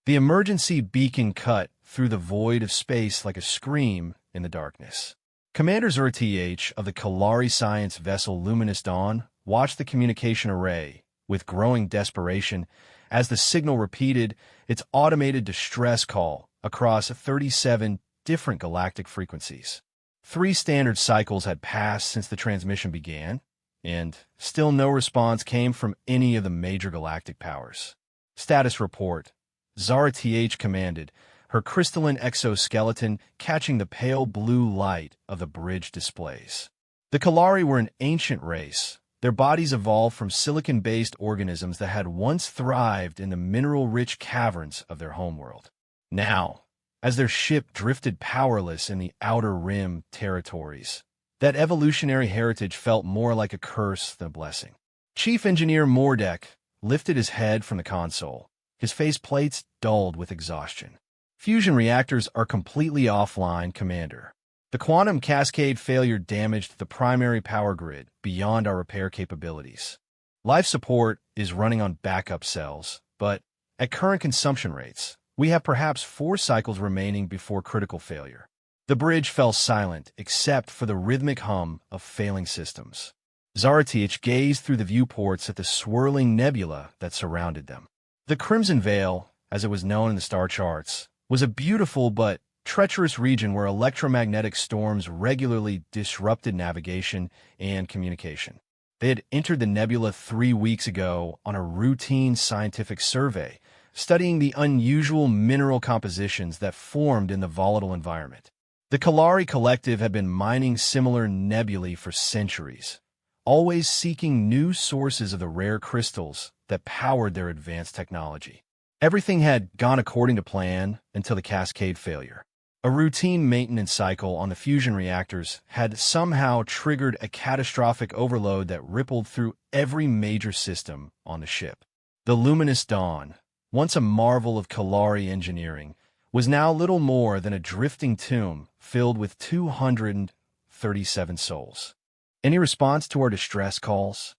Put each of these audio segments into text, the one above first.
The emergency beacon cut through the void of space like a scream in the darkness. Commander Zora-Th of the Kalari science vessel Luminous Dawn watched the communication array with growing desperation as the signal repeated its automated distress call across 37 different galactic frequencies. 3 standard cycles had passed since the transmission began, and still no response came from any of the major galactic powers. Status report. Zora-Th commanded, her crystalline exoskeleton catching the pale blue light of the bridge displays. The Kalari were an ancient race. Their bodies evolved from silicon-based organisms that had once thrived in the mineral-rich caverns of their homeworld. Now, as their ship drifted powerless in the Outer Rim territories, that evolutionary heritage felt more like a curse than a blessing. Chief Engineer Mordek lifted his head from the console, his face plates dulled with exhaustion. Fusion reactors are completely offline, Commander. The quantum cascade failure damaged the primary power grid beyond our repair capabilities. Life support is running on backup cells, but at current consumption rates, we have perhaps 4 cycles remaining before critical failure. The bridge fell silent except for the rhythmic hum of failing systems. Zora-Th gazed through the viewports at the swirling nebula that surrounded them. The Crimson Veil, as it was known in the star charts, was a beautiful but treacherous region where electromagnetic storms regularly disrupted navigation and communication. They had entered the nebula 3 weeks ago on a routine scientific survey, studying the unusual mineral compositions that formed in the volatile environment. The Kalari Collective had been mining similar nebulae for centuries, always seeking new sources of the rare crystals that powered their advanced technology. Everything had gone according to plan until the cascade failure. A routine maintenance cycle on the fusion reactors had somehow triggered a catastrophic overload that rippled through every major system on the ship. The Luminous Dawn, once a marvel of Kalari engineering, was now little more than a drifting tomb filled with 237 souls. Any response to our distress calls?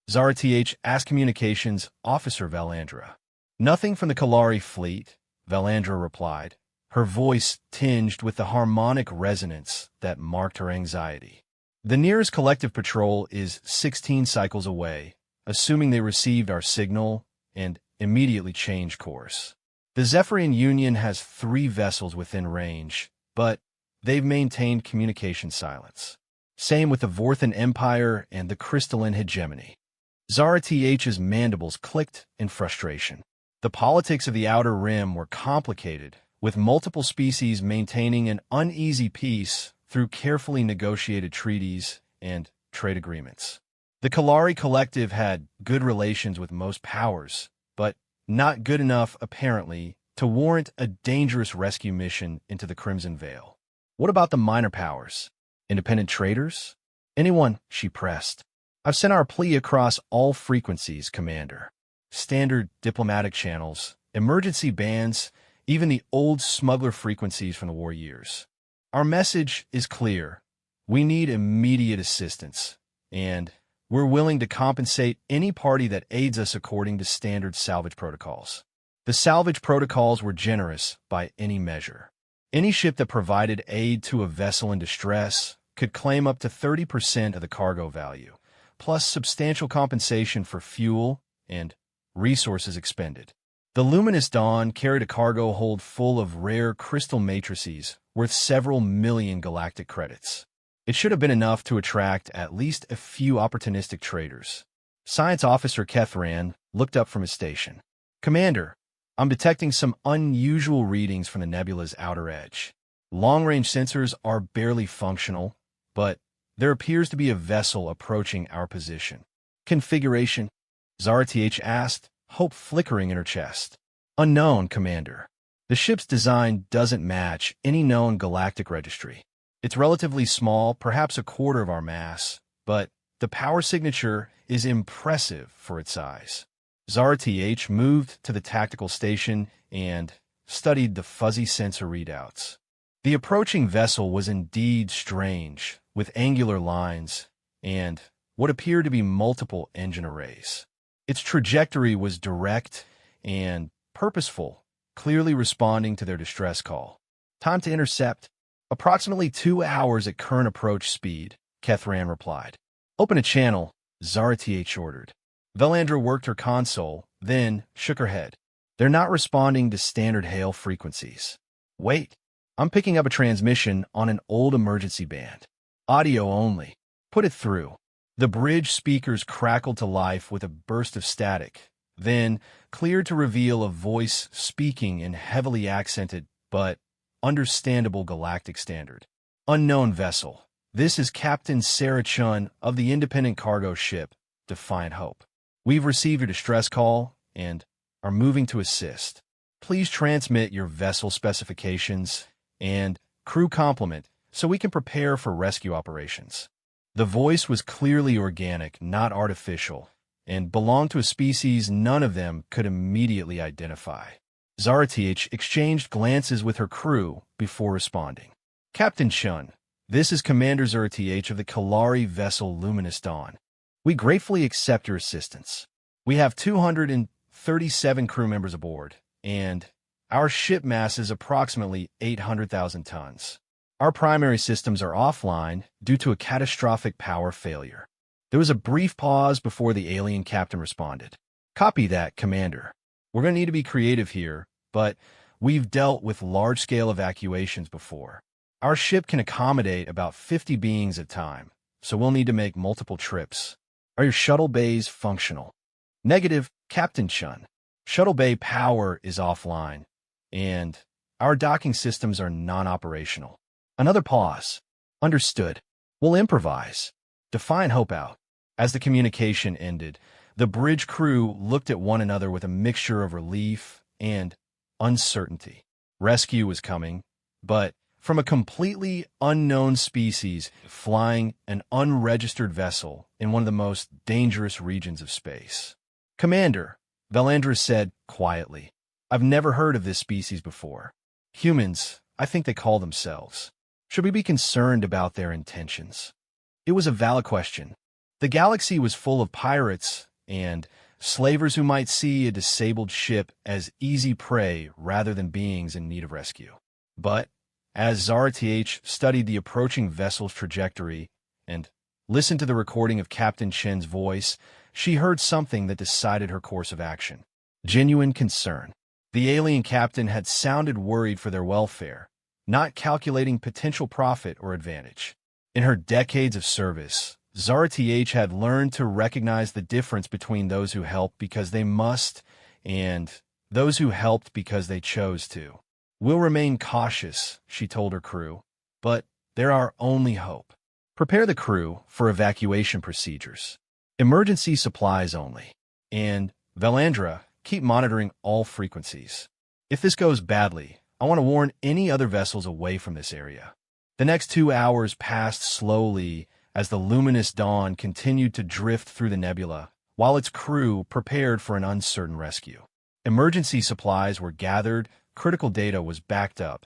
Zora-Th asked Communications Officer Valandra. Nothing from the Kalari fleet, Valandra replied, her voice tinged with the harmonic resonance that marked her anxiety. The nearest collective patrol is 16 cycles away, assuming they received our signal and immediately changed course. The Zephyrian Union has 3 vessels within range, but they've maintained communication silence. Same with the Vorthan Empire and the Crystalline Hegemony. Zora-Th's mandibles clicked in frustration. The politics of the Outer Rim were complicated, with multiple species maintaining an uneasy peace through carefully negotiated treaties and trade agreements. The Kalari Collective had good relations with most powers, but not good enough, apparently, to warrant a dangerous rescue mission into the Crimson Veil. What about the minor powers? Independent traders? Anyone, she pressed. I've sent our plea across all frequencies, Commander. Standard diplomatic channels, emergency bands, even the old smuggler frequencies from the war years. Our message is clear. We need immediate assistance, and we're willing to compensate any party that aids us according to standard salvage protocols. The salvage protocols were generous by any measure. Any ship that provided aid to a vessel in distress could claim up to 30% of the cargo value, plus substantial compensation for fuel and resources expended. The Luminous Dawn carried a cargo hold full of rare crystal matrices worth several million galactic credits. It should have been enough to attract at least a few opportunistic traders. Science Officer Kethran looked up from his station. Commander, I'm detecting some unusual readings from the nebula's outer edge. Long-range sensors are barely functional, but there appears to be a vessel approaching our position. Configuration? Zora-Th asked, hope flickering in her chest. Unknown, Commander. The ship's design doesn't match any known galactic registry. It's relatively small, perhaps a quarter of our mass, but the power signature is impressive for its size. Zora-Th moved to the tactical station and studied the fuzzy sensor readouts. The approaching vessel was indeed strange, with angular lines and what appeared to be multiple engine arrays. Its trajectory was direct and purposeful, clearly responding to their distress call. Time to intercept. Approximately 2 hours at current approach speed, Kethran replied. Open a channel, Zara-TH ordered. Velandra worked her console, then shook her head. They're not responding to standard hail frequencies. Wait, I'm picking up a transmission on an old emergency band. Audio only. Put it through. The bridge speakers crackled to life with a burst of static, then cleared to reveal a voice speaking in heavily accented but understandable galactic standard. Unknown vessel. This is Captain Sarah Chun of the independent cargo ship, Defiant Hope. We've received your distress call and are moving to assist. Please transmit your vessel specifications and crew complement so we can prepare for rescue operations. The voice was clearly organic, not artificial, and belonged to a species none of them could immediately identify. Zara-TH exchanged glances with her crew before responding. Captain Chun, this is Commander Zara-TH of the Kalari vessel Luminous Dawn. We gratefully accept your assistance. We have 237 crew members aboard, and our ship mass is approximately 800,000 tons. Our primary systems are offline due to a catastrophic power failure. There was a brief pause before the alien captain responded. Copy that, Commander. We're going to need to be creative here, but we've dealt with large-scale evacuations before. Our ship can accommodate about 50 beings at a time, so we'll need to make multiple trips. Are your shuttle bays functional? Negative, Captain Chun. Shuttle bay power is offline, and our docking systems are non-operational. Another pause. Understood. We'll improvise. Defiant Hope out. As the communication ended, the bridge crew looked at one another with a mixture of relief and uncertainty. Rescue was coming, but from a completely unknown species flying an unregistered vessel in one of the most dangerous regions of space. Commander, Velandra said quietly, I've never heard of this species before. Humans, I think they call themselves. Should we be concerned about their intentions? It was a valid question. The galaxy was full of pirates and slavers who might see a disabled ship as easy prey rather than beings in need of rescue. But as Zara-TH studied the approaching vessel's trajectory and listened to the recording of Captain Chen's voice, she heard something that decided her course of action. Genuine concern. The alien captain had sounded worried for their welfare, not calculating potential profit or advantage. In her decades of service, Zara-TH had learned to recognize the difference between those who help because they must and those who helped because they chose to. We'll remain cautious, she told her crew, but they're our only hope. Prepare the crew for evacuation procedures. Emergency supplies only. And, Velandra, keep monitoring all frequencies. If this goes badly, I want to warn any other vessels away from this area. The next 2 hours passed slowly as the luminous dawn continued to drift through the nebula, while its crew prepared for an uncertain rescue. Emergency supplies were gathered, critical data was backed up,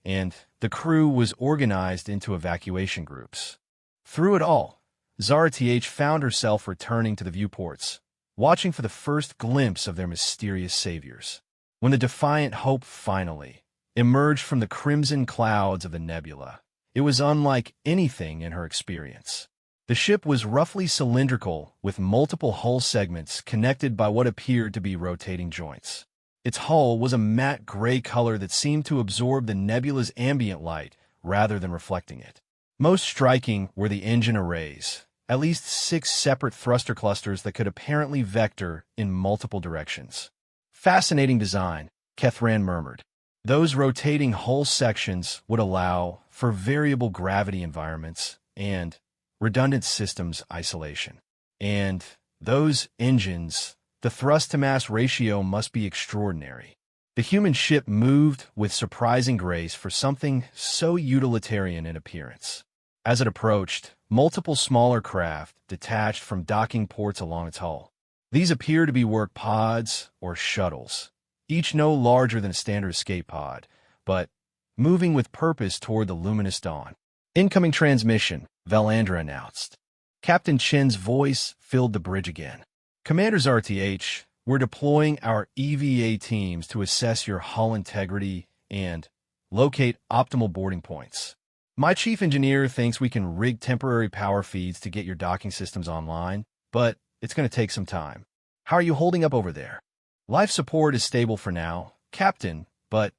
and the crew was organized into evacuation groups. Through it all, Zara-TH found herself returning to the viewports, watching for the first glimpse of their mysterious saviors. When the Defiant Hope finally emerged from the crimson clouds of the nebula, it was unlike anything in her experience. The ship was roughly cylindrical, with multiple hull segments connected by what appeared to be rotating joints. Its hull was a matte gray color that seemed to absorb the nebula's ambient light rather than reflecting it. Most striking were the engine arrays, at least 6 separate thruster clusters that could apparently vector in multiple directions. Fascinating design, Kethran murmured. Those rotating hull sections would allow for variable gravity environments and redundant systems isolation. And those engines, the thrust-to-mass ratio must be extraordinary. The human ship moved with surprising grace for something so utilitarian in appearance. As it approached, multiple smaller craft detached from docking ports along its hull. These appear to be work pods or shuttles, each no larger than a standard escape pod, but moving with purpose toward the luminous dawn. Incoming transmission, Velandra announced. Captain Chen's voice filled the bridge again. Commander Zara-TH, We're deploying our EVA teams to assess your hull integrity and locate optimal boarding points. My chief engineer thinks we can rig temporary power feeds to get your docking systems online, but it's going to take some time. How are you holding up over there? Life support is stable for now, Captain, but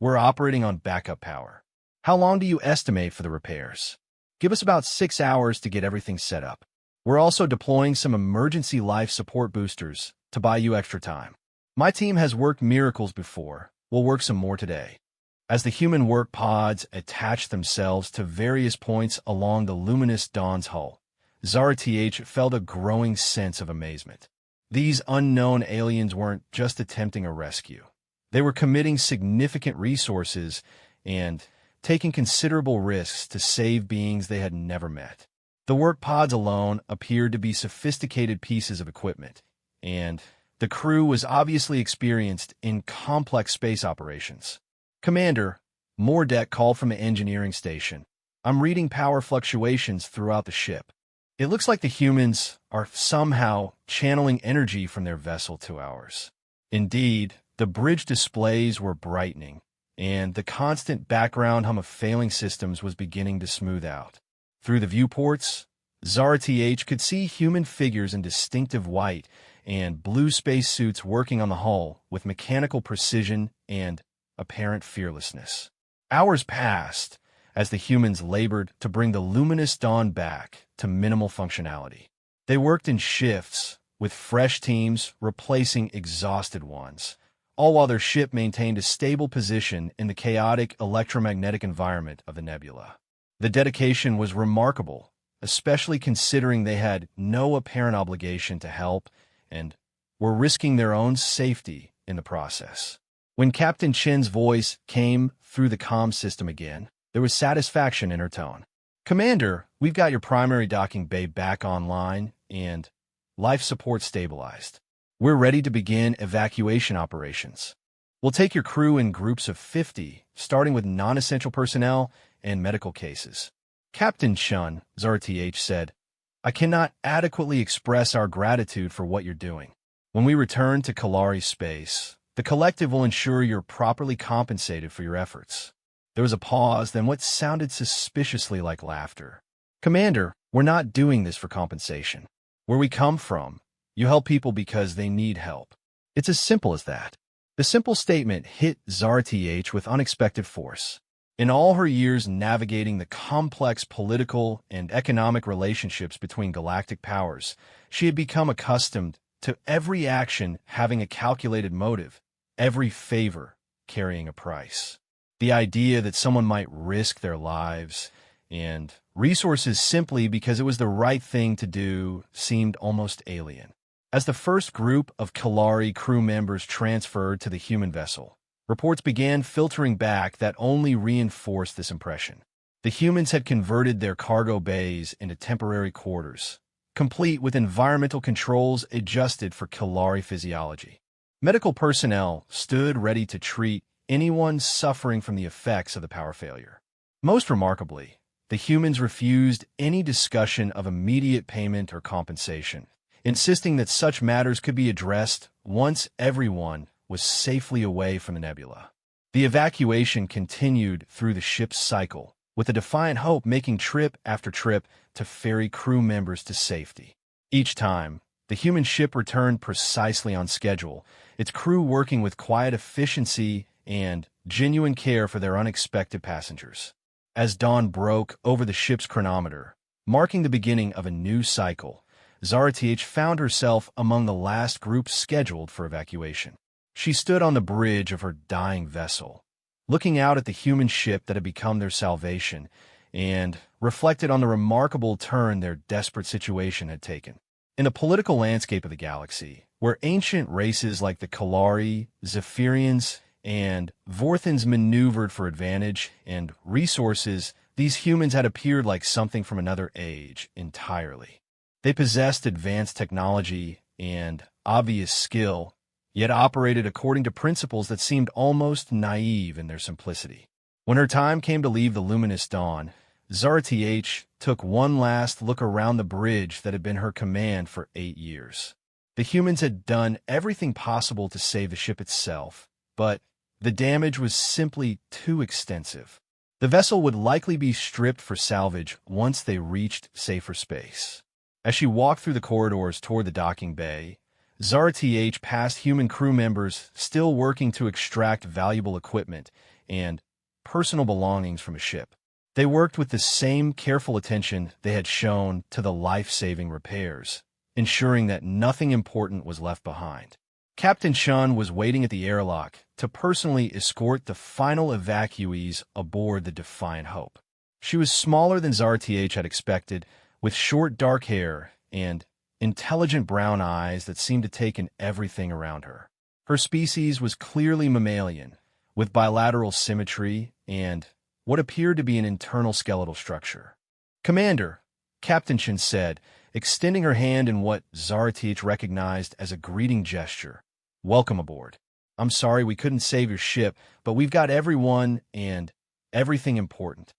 we're operating on backup power. How long do you estimate for the repairs? Give us about 6 hours to get everything set up. We're also deploying some emergency life support boosters to buy you extra time. My team has worked miracles before. We'll work some more today. As the human work pods attached themselves to various points along the luminous Dawn's hull, Zara TH felt a growing sense of amazement. These unknown aliens weren't just attempting a rescue. They were committing significant resources and taking considerable risks to save beings they had never met. The work pods alone appeared to be sophisticated pieces of equipment, and the crew was obviously experienced in complex space operations. Commander, Mordek called from the engineering station. I'm reading power fluctuations throughout the ship. It looks like the humans are somehow channeling energy from their vessel to ours. Indeed, the bridge displays were brightening, and the constant background hum of failing systems was beginning to smooth out. Through the viewports, Zara TH could see human figures in distinctive white and blue spacesuits working on the hull with mechanical precision and apparent fearlessness. Hours passed as the humans labored to bring the luminous Dawn back to minimal functionality. They worked in shifts, with fresh teams replacing exhausted ones, all while their ship maintained a stable position in the chaotic electromagnetic environment of the nebula. The dedication was remarkable, especially considering they had no apparent obligation to help and were risking their own safety in the process. When Captain Chen's voice came through the comm system again, there was satisfaction in her tone. Commander, we've got your primary docking bay back online and life support stabilized. We're ready to begin evacuation operations. We'll take your crew in groups of 50, starting with non-essential personnel and medical cases. Captain Chun, Zara TH said, I cannot adequately express our gratitude for what you're doing. When we return to Kalari space, the collective will ensure you're properly compensated for your efforts. There was a pause, then what sounded suspiciously like laughter. Commander, we're not doing this for compensation. Where we come from, you help people because they need help. It's as simple as that. The simple statement hit Zara TH with unexpected force. In all her years navigating the complex political and economic relationships between galactic powers, she had become accustomed to every action having a calculated motive, every favor carrying a price. The idea that someone might risk their lives and resources simply because it was the right thing to do seemed almost alien. As the first group of Kalari crew members transferred to the human vessel, reports began filtering back that only reinforced this impression. The humans had converted their cargo bays into temporary quarters, complete with environmental controls adjusted for Kalari physiology. Medical personnel stood ready to treat anyone suffering from the effects of the power failure. Most remarkably, the humans refused any discussion of immediate payment or compensation, insisting that such matters could be addressed once everyone was safely away from the nebula. The evacuation continued through the ship's cycle, with a defiant hope making trip after trip to ferry crew members to safety. Each time, the human ship returned precisely on schedule, its crew working with quiet efficiency and genuine care for their unexpected passengers. As dawn broke over the ship's chronometer, marking the beginning of a new cycle, Zara TH found herself among the last group scheduled for evacuation. She stood on the bridge of her dying vessel, looking out at the human ship that had become their salvation, and reflected on the remarkable turn their desperate situation had taken. In the political landscape of the galaxy, where ancient races like the Kalari, Zephyrians, and Vorthans maneuvered for advantage and resources, these humans had appeared like something from another age entirely. They possessed advanced technology and obvious skill, yet operated according to principles that seemed almost naive in their simplicity. When her time came to leave the luminous dawn, Zara TH took one last look around the bridge that had been her command for 8 years. The The humans had done everything possible to save the ship itself, but the damage was simply too extensive. The vessel would likely be stripped for salvage once they reached safer space. As she walked through the corridors toward the docking bay, Zara TH passed human crew members still working to extract valuable equipment and personal belongings from a ship. They worked with the same careful attention they had shown to the life-saving repairs, ensuring that nothing important was left behind. Captain Chun was waiting at the airlock to personally escort the final evacuees aboard the Defiant Hope. She was smaller than Zara TH had expected, with short dark hair and intelligent brown eyes that seemed to take in everything around her. Her species was clearly mammalian, with bilateral symmetry and what appeared to be an internal skeletal structure. "Commander," Captain Chen said, extending her hand in what Zara TH recognized as a greeting gesture. "Welcome aboard. I'm sorry we couldn't save your ship, but we've got everyone and everything important."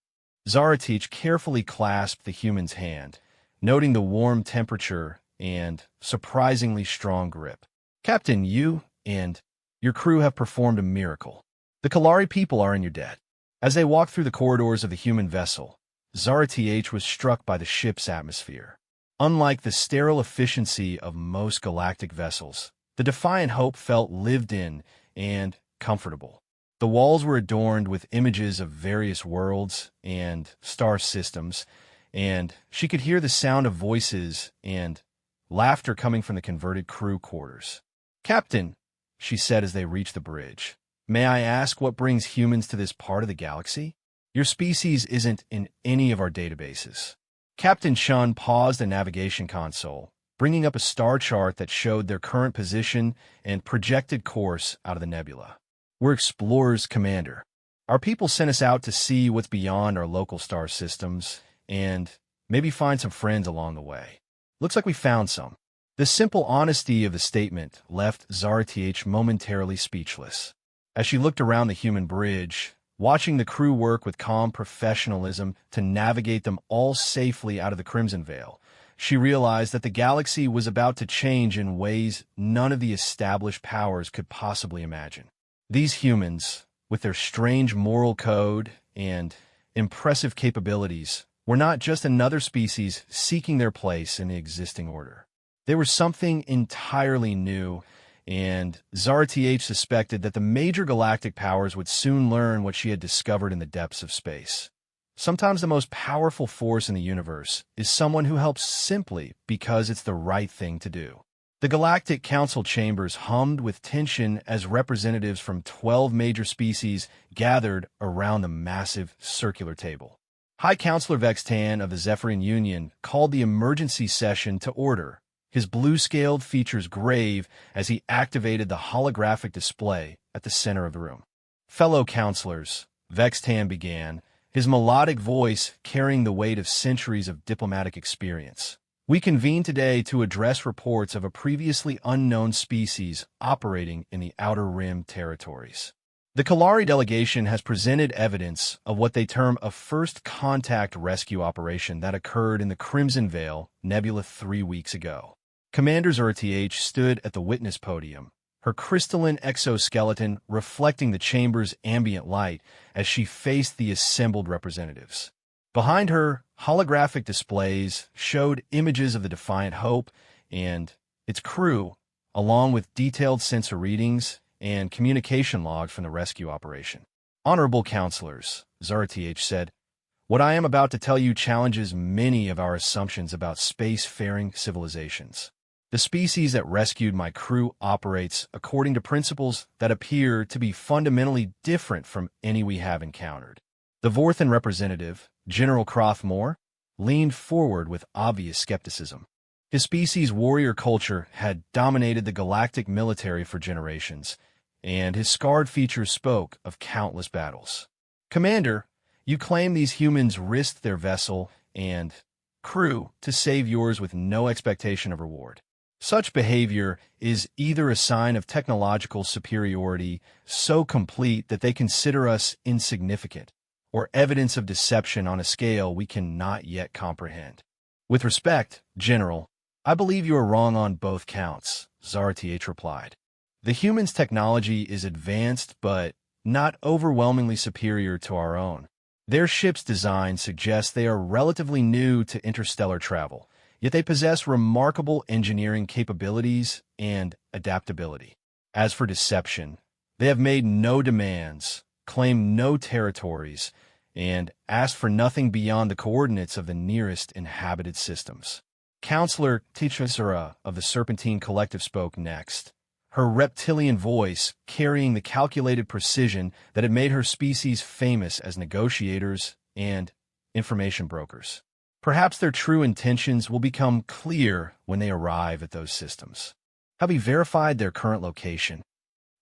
Zara TH carefully clasped the human's hand, noting the warm temperature and surprisingly strong grip. "Captain, you and your crew have performed a miracle. The Kalari people are in your debt." As they walked through the corridors of the human vessel, Zara TH was struck by the ship's atmosphere. Unlike the sterile efficiency of most galactic vessels, the Defiant Hope felt lived in and comfortable. The walls were adorned with images of various worlds and star systems, and she could hear the sound of voices and laughter coming from the converted crew quarters. "Captain," she said as they reached the bridge, "may I ask what brings humans to this part of the galaxy? Your species isn't in any of our databases." Captain Chun paused the navigation console, bringing up a star chart that showed their current position and projected course out of the nebula. "We're explorers, Commander. Our people sent us out to see what's beyond our local star systems and maybe find some friends along the way. Looks like we found some." The simple honesty of the statement left Zara TH momentarily speechless. As she looked around the human bridge, watching the crew work with calm professionalism to navigate them all safely out of the Crimson Veil, she realized that the galaxy was about to change in ways none of the established powers could possibly imagine. These humans, with their strange moral code and impressive capabilities, were not just another species seeking their place in the existing order. They were something entirely new, and Zara TH suspected that the major galactic powers would soon learn what she had discovered in the depths of space. Sometimes the most powerful force in the universe is someone who helps simply because it's the right thing to do. The Galactic Council chambers hummed with tension as representatives from 12 major species gathered around the massive circular table. High Counselor Vextan of the Zephyrian Union called the emergency session to order, his blue-scaled features grave as he activated the holographic display at the center of the room. "Fellow counselors," Vextan began, his melodic voice carrying the weight of centuries of diplomatic experience. "We convene today to address reports of a previously unknown species operating in the Outer Rim territories. The Kalari delegation has presented evidence of what they term a first-contact rescue operation that occurred in the Crimson Veil Nebula 3 weeks ago." Commander Zara TH stood at the witness podium, her crystalline exoskeleton reflecting the chamber's ambient light as she faced the assembled representatives. Behind her, holographic displays showed images of the Defiant Hope and its crew, along with detailed sensor readings and communication logs from the rescue operation. "Honorable counselors," Zara TH said, "what I am about to tell you challenges many of our assumptions about space-faring civilizations. The species that rescued my crew operates according to principles that appear to be fundamentally different from any we have encountered." The Vorthan representative, General Crothmore, leaned forward with obvious skepticism. His species' warrior culture had dominated the galactic military for generations, and his scarred features spoke of countless battles. "Commander, you claim these humans risked their vessel and crew to save yours with no expectation of reward. Such behavior is either a sign of technological superiority so complete that they consider us insignificant, or evidence of deception on a scale we cannot yet comprehend. With respect, General, I believe you are wrong on both counts," Zarath replied. The humans' technology is advanced but not overwhelmingly superior to our own. Their ship's design suggests they are relatively new to interstellar travel, yet they possess remarkable engineering capabilities and adaptability. As for deception, they have made no demands, claimed no territories, and asked for nothing beyond the coordinates of the nearest inhabited systems. Counselor Tichasura of the Serpentine Collective spoke next, her reptilian voice carrying the calculated precision that had made her species famous as negotiators and information brokers. Perhaps their true intentions will become clear when they arrive at those systems. Have we verified their current location?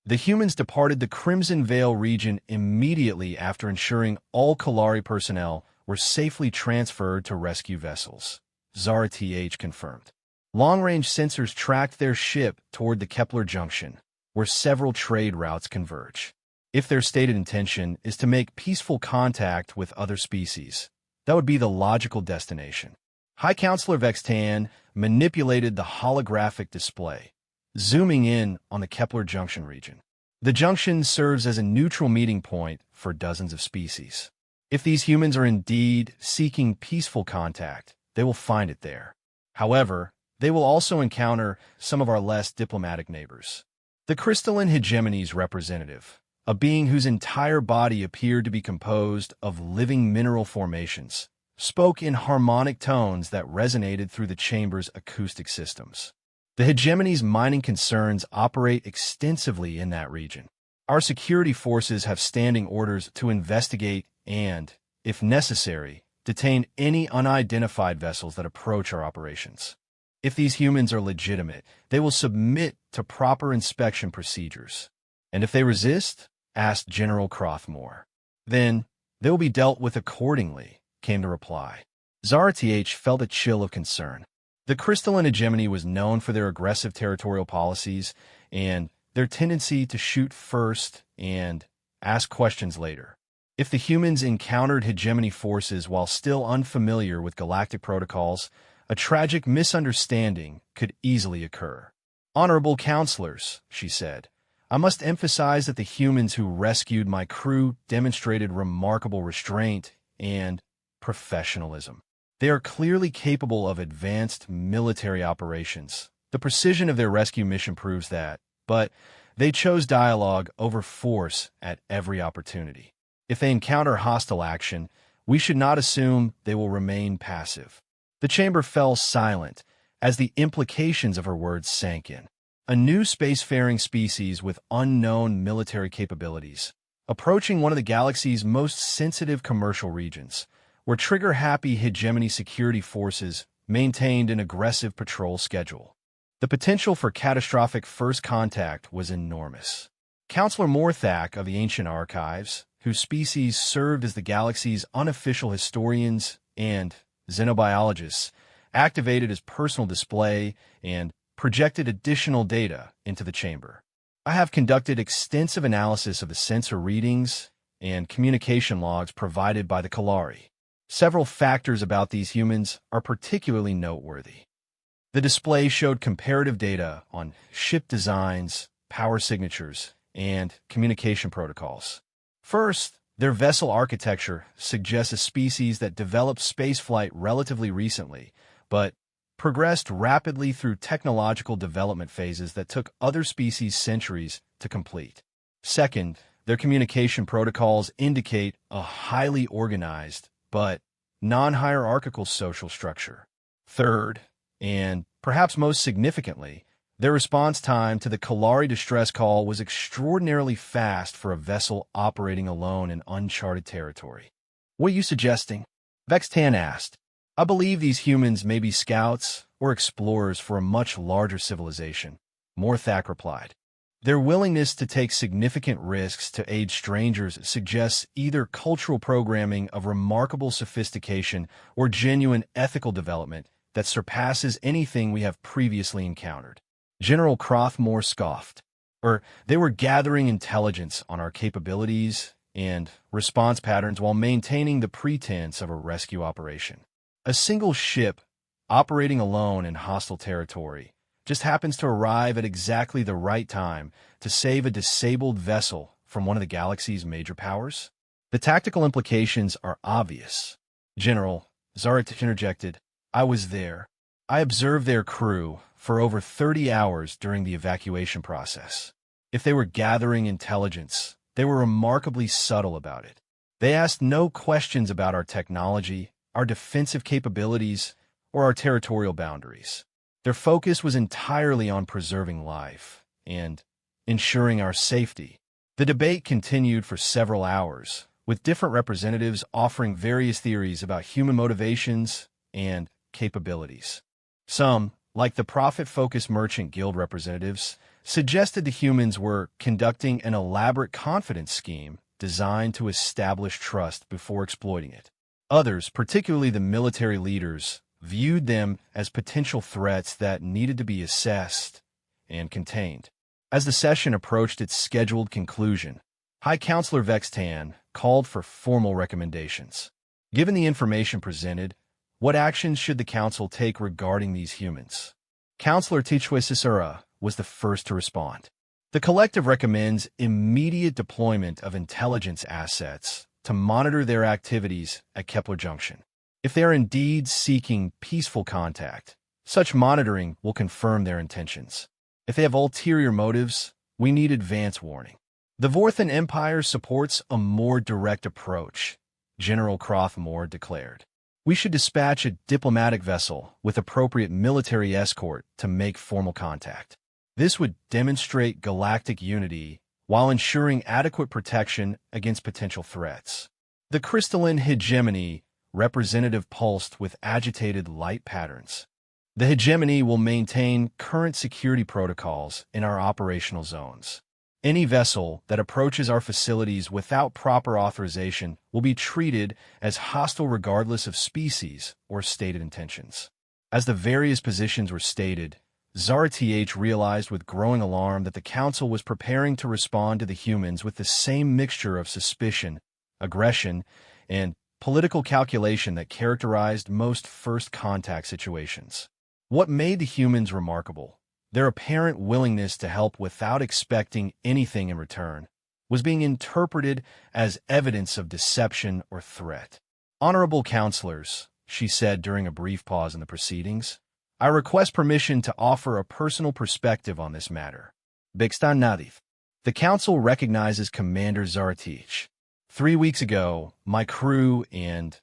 The humans departed the Crimson Vale region immediately after ensuring all Kalari personnel were safely transferred to rescue vessels, Zarath confirmed. Long-range sensors tracked their ship toward the Kepler Junction, where several trade routes converge. If their stated intention is to make peaceful contact with other species, that would be the logical destination. High Counselor Vextan manipulated the holographic display, zooming in on the Kepler Junction region. The junction serves as a neutral meeting point for dozens of species. If these humans are indeed seeking peaceful contact, they will find it there. However, they will also encounter some of our less diplomatic neighbors. The crystalline hegemony's representative, a being whose entire body appeared to be composed of living mineral formations, spoke in harmonic tones that resonated through the chamber's acoustic systems. The hegemony's mining concerns operate extensively in that region. Our security forces have standing orders to investigate and, if necessary, detain any unidentified vessels that approach our operations. If these humans are legitimate, they will submit to proper inspection procedures. And if they resist, asked General Crothmore, then they will be dealt with accordingly, came the reply. Zarath felt a chill of concern. The crystalline hegemony was known for their aggressive territorial policies and their tendency to shoot first and ask questions later. If the humans encountered hegemony forces while still unfamiliar with galactic protocols, a tragic misunderstanding could easily occur. Honorable counselors, she said, I must emphasize that the humans who rescued my crew demonstrated remarkable restraint and professionalism. They are clearly capable of advanced military operations. The precision of their rescue mission proves that, but they chose dialogue over force at every opportunity. If they encounter hostile action, we should not assume they will remain passive. The chamber fell silent as the implications of her words sank in. A new spacefaring species with unknown military capabilities, approaching one of the galaxy's most sensitive commercial regions, where trigger-happy hegemony security forces maintained an aggressive patrol schedule. The potential for catastrophic first contact was enormous. Counselor Morthak of the Ancient Archives, whose species served as the galaxy's unofficial historians and xenobiologists, activated his personal display and projected additional data into the chamber. I have conducted extensive analysis of the sensor readings and communication logs provided by the Kalari. Several factors about these humans are particularly noteworthy. The display showed comparative data on ship designs, power signatures, and communication protocols. First, their vessel architecture suggests a species that developed spaceflight relatively recently, but progressed rapidly through technological development phases that took other species centuries to complete. Second, their communication protocols indicate a highly organized but non-hierarchical social structure. Third, and perhaps most significantly, their response time to the Kalari distress call was extraordinarily fast for a vessel operating alone in uncharted territory. What are you suggesting? Vextan asked. I believe these humans may be scouts or explorers for a much larger civilization, Morthak replied. Their willingness to take significant risks to aid strangers suggests either cultural programming of remarkable sophistication or genuine ethical development that surpasses anything we have previously encountered. General Crothmore scoffed. They were gathering intelligence on our capabilities and response patterns while maintaining the pretense of a rescue operation. A single ship operating alone in hostile territory just happens to arrive at exactly the right time to save a disabled vessel from one of the galaxy's major powers? The tactical implications are obvious. General, Zaratich interjected, I was there. I observed their crew for over 30 hours during the evacuation process. If they were gathering intelligence, they were remarkably subtle about it. They asked no questions about our technology, our defensive capabilities, or our territorial boundaries. Their focus was entirely on preserving life and ensuring our safety. The debate continued for several hours, with different representatives offering various theories about human motivations and capabilities. Some, like the profit-focused Merchant Guild representatives, suggested the humans were conducting an elaborate confidence scheme designed to establish trust before exploiting it. Others, particularly the military leaders, viewed them as potential threats that needed to be assessed and contained. As the session approached its scheduled conclusion, High Counselor Vextan called for formal recommendations. Given the information presented, what actions should the Council take regarding these humans? Counselor Tichwisisura was the first to respond. The collective recommends immediate deployment of intelligence assets to monitor their activities at Kepler Junction. If they are indeed seeking peaceful contact, such monitoring will confirm their intentions. If they have ulterior motives, we need advance warning. The Vorthan Empire supports a more direct approach, General Crothmore declared. We should dispatch a diplomatic vessel with appropriate military escort to make formal contact. This would demonstrate galactic unity while ensuring adequate protection against potential threats. The crystalline hegemony representative pulsed with agitated light patterns. The hegemony will maintain current security protocols in our operational zones. Any vessel that approaches our facilities without proper authorization will be treated as hostile regardless of species or stated intentions. As the various positions were stated, Zaratich realized with growing alarm that the Council was preparing to respond to the humans with the same mixture of suspicion, aggression, and political calculation that characterized most first contact situations. What made the humans remarkable, their apparent willingness to help without expecting anything in return, was being interpreted as evidence of deception or threat. Honorable counselors, she said during a brief pause in the proceedings, I request permission to offer a personal perspective on this matter. Bixtan Nadif. The Council recognizes Commander Zaratich. 3 weeks ago, my crew and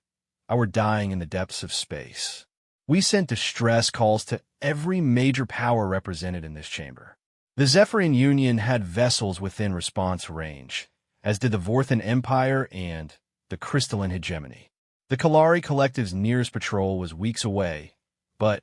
I were dying in the depths of space. We sent distress calls to every major power represented in this chamber. The Zephyrian Union had vessels within response range, as did the Vorthan Empire and the Crystalline Hegemony. The Kalari Collective's nearest patrol was weeks away, but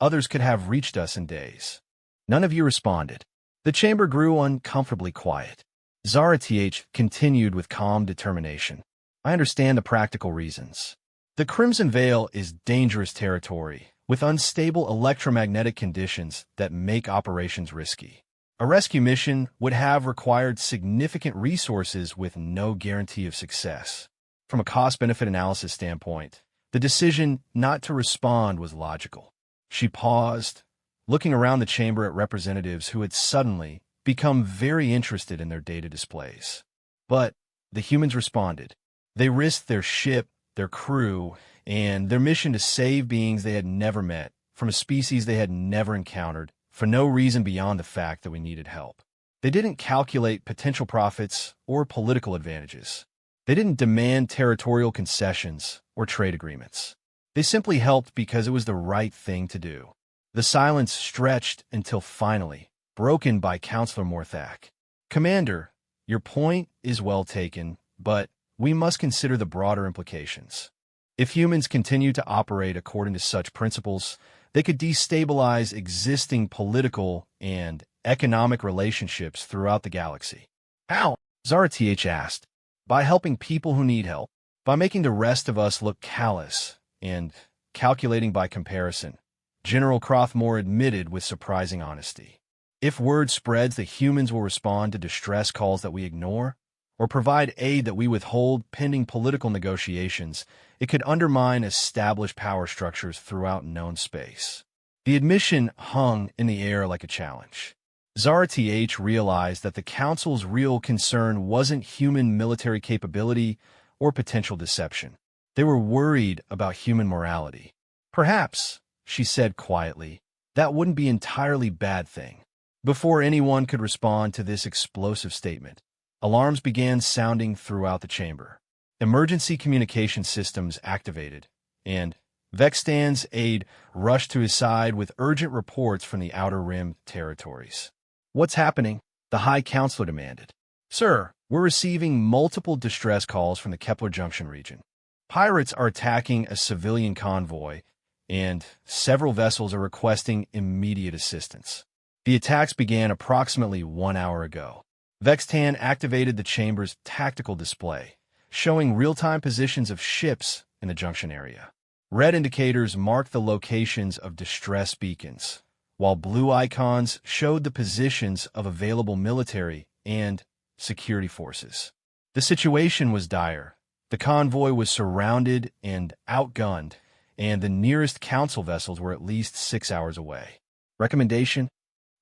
others could have reached us in days. None of you responded. The chamber grew uncomfortably quiet. Zaratich continued with calm determination. I understand the practical reasons. The Crimson Veil is dangerous territory, with unstable electromagnetic conditions that make operations risky. A rescue mission would have required significant resources with no guarantee of success. From a cost-benefit analysis standpoint, the decision not to respond was logical. She paused, looking around the chamber at representatives who had suddenly become very interested in their data displays. But the humans responded. They risked their ship, their crew, and their mission to save beings they had never met, from a species they had never encountered, for no reason beyond the fact that we needed help. They didn't calculate potential profits or political advantages. They didn't demand territorial concessions or trade agreements. They simply helped because it was the right thing to do. The silence stretched until finally, broken by Counselor Morthak. Commander, your point is well taken, but we must consider the broader implications. If humans continue to operate according to such principles, they could destabilize existing political and economic relationships throughout the galaxy. How? Zaratich asked. By helping people who need help, by making the rest of us look callous and calculating by comparison, General Crothmore admitted with surprising honesty. If word spreads that humans will respond to distress calls that we ignore, or provide aid that we withhold pending political negotiations, it could undermine established power structures throughout known space. The admission hung in the air like a challenge. Zara TH realized that the Council's real concern wasn't human military capability or potential deception. They were worried about human morality. Perhaps, she said quietly, that wouldn't be an entirely bad thing. Before anyone could respond to this explosive statement, alarms began sounding throughout the chamber. Emergency communication systems activated, and Vextan's aide rushed to his side with urgent reports from the Outer Rim territories. "What's happening?" the High Counselor demanded. "Sir, we're receiving multiple distress calls from the Kepler Junction region. Pirates are attacking a civilian convoy, and several vessels are requesting immediate assistance. The attacks began approximately 1 hour ago." Vextan activated the chamber's tactical display, showing real-time positions of ships in the junction area. Red indicators marked the locations of distress beacons, while blue icons showed the positions of available military and security forces. The situation was dire. The convoy was surrounded and outgunned, and the nearest council vessels were at least 6 hours away. Recommendation?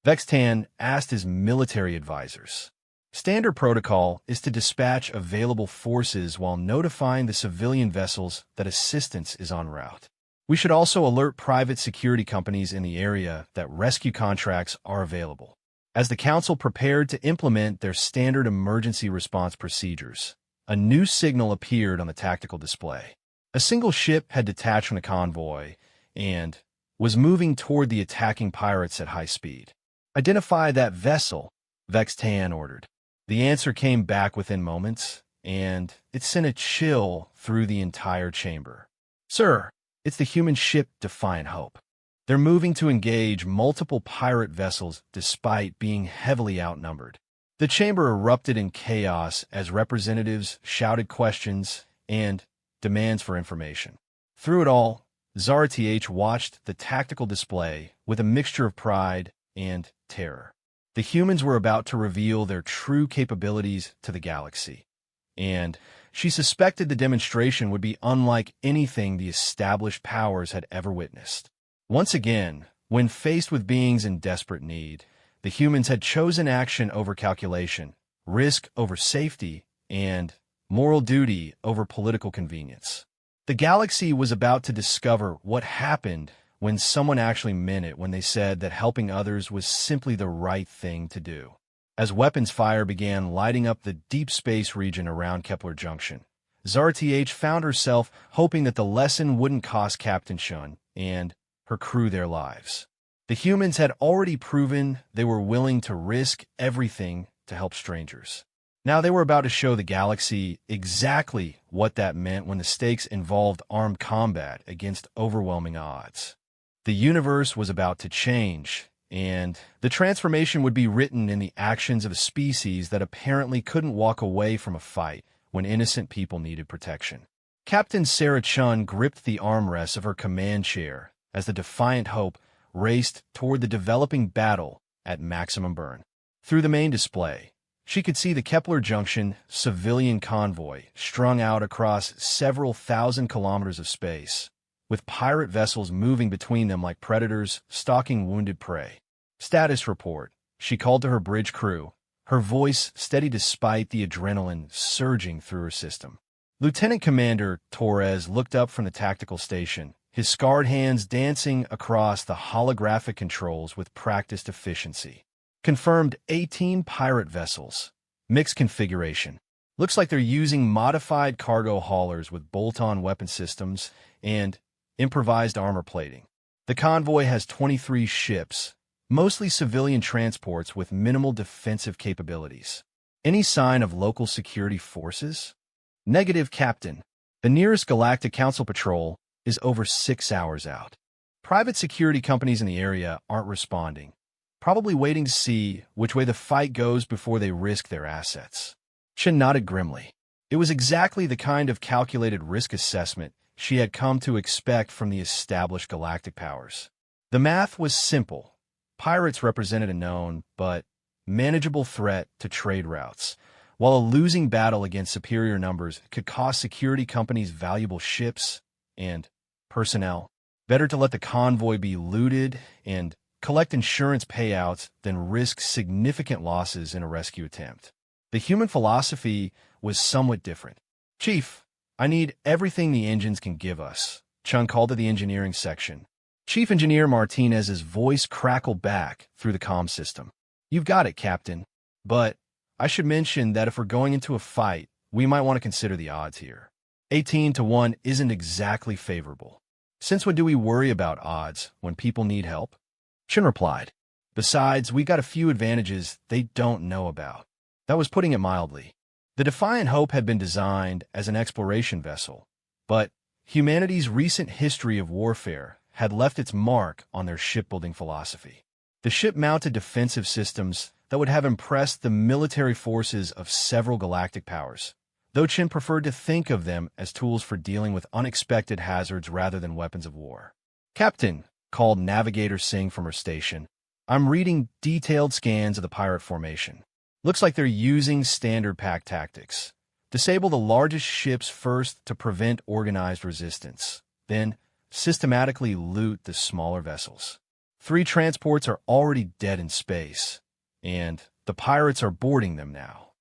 Vextan asked his military advisors. Standard protocol is to dispatch available forces while notifying the civilian vessels that assistance is en route. We should also alert private security companies in the area that rescue contracts are available. As the Council prepared to implement their standard emergency response procedures, a new signal appeared on the tactical display. A single ship had detached from the convoy and was moving toward the attacking pirates at high speed. "Identify that vessel," Vextan ordered. The answer came back within moments, and it sent a chill through the entire chamber. "Sir, it's the human ship Defiant Hope. They're moving to engage multiple pirate vessels despite being heavily outnumbered." The chamber erupted in chaos as representatives shouted questions and demands for information. Through it all, Zara TH watched the tactical display with a mixture of pride and terror. The humans were about to reveal their true capabilities to the galaxy, and she suspected the demonstration would be unlike anything the established powers had ever witnessed. Once again, when faced with beings in desperate need, the humans had chosen action over calculation, risk over safety, and moral duty over political convenience. The galaxy was about to discover what happened when someone actually meant it when they said that helping others was simply the right thing to do. As weapons fire began lighting up the deep space region around Kepler Junction, Zara TH found herself hoping that the lesson wouldn't cost Captain Shun and her crew their lives. The humans had already proven they were willing to risk everything to help strangers. Now they were about to show the galaxy exactly what that meant when the stakes involved armed combat against overwhelming odds. The universe was about to change, and the transformation would be written in the actions of a species that apparently couldn't walk away from a fight when innocent people needed protection. Captain Sarah Chun gripped the armrests of her command chair as the Defiant Hope raced toward the developing battle at maximum burn. Through the main display, she could see the Kepler Junction civilian convoy strung out across several thousand kilometers of space, with pirate vessels moving between them like predators stalking wounded prey. "Status report," she called to her bridge crew, her voice steady despite the adrenaline surging through her system. Lieutenant Commander Torres looked up from the tactical station, his scarred hands dancing across the holographic controls with practiced efficiency. "Confirmed 18 pirate vessels. Mixed configuration. Looks like they're using modified cargo haulers with bolt-on weapon systems and improvised armor plating. The convoy has 23 ships, mostly civilian transports with minimal defensive capabilities. Any sign of local security forces?" "Negative, Captain. The nearest Galactic Council patrol is over 6 hours out. Private security companies in the area aren't responding, probably waiting to see which way the fight goes before they risk their assets." Chen nodded grimly. It was exactly the kind of calculated risk assessment she had come to expect from the established galactic powers. The math was simple. Pirates represented a known, but manageable threat to trade routes, while a losing battle against superior numbers could cost security companies valuable ships and personnel. Better to let the convoy be looted and collect insurance payouts than risk significant losses in a rescue attempt. The human philosophy was somewhat different. "Chief, I need everything the engines can give us," Chung called to the engineering section. Chief Engineer Martinez's voice crackled back through the comm system. "You've got it, Captain. But I should mention that if we're going into a fight, we might want to consider the odds here. 18-1 isn't exactly favorable. Since when do we worry about odds when people need help?" Chen replied. "Besides, we got a few advantages they don't know about." That was putting it mildly. The Defiant Hope had been designed as an exploration vessel, but humanity's recent history of warfare had left its mark on their shipbuilding philosophy. The ship mounted defensive systems that would have impressed the military forces of several galactic powers, though Chen preferred to think of them as tools for dealing with unexpected hazards rather than weapons of war. "Captain," called Navigator Singh from her station, "I'm reading detailed scans of the pirate formation. Looks like they're using standard pack tactics. Disable the largest ships first to prevent organized resistance, then systematically loot the smaller vessels. 3 transports are already dead in space, and the pirates are boarding them now."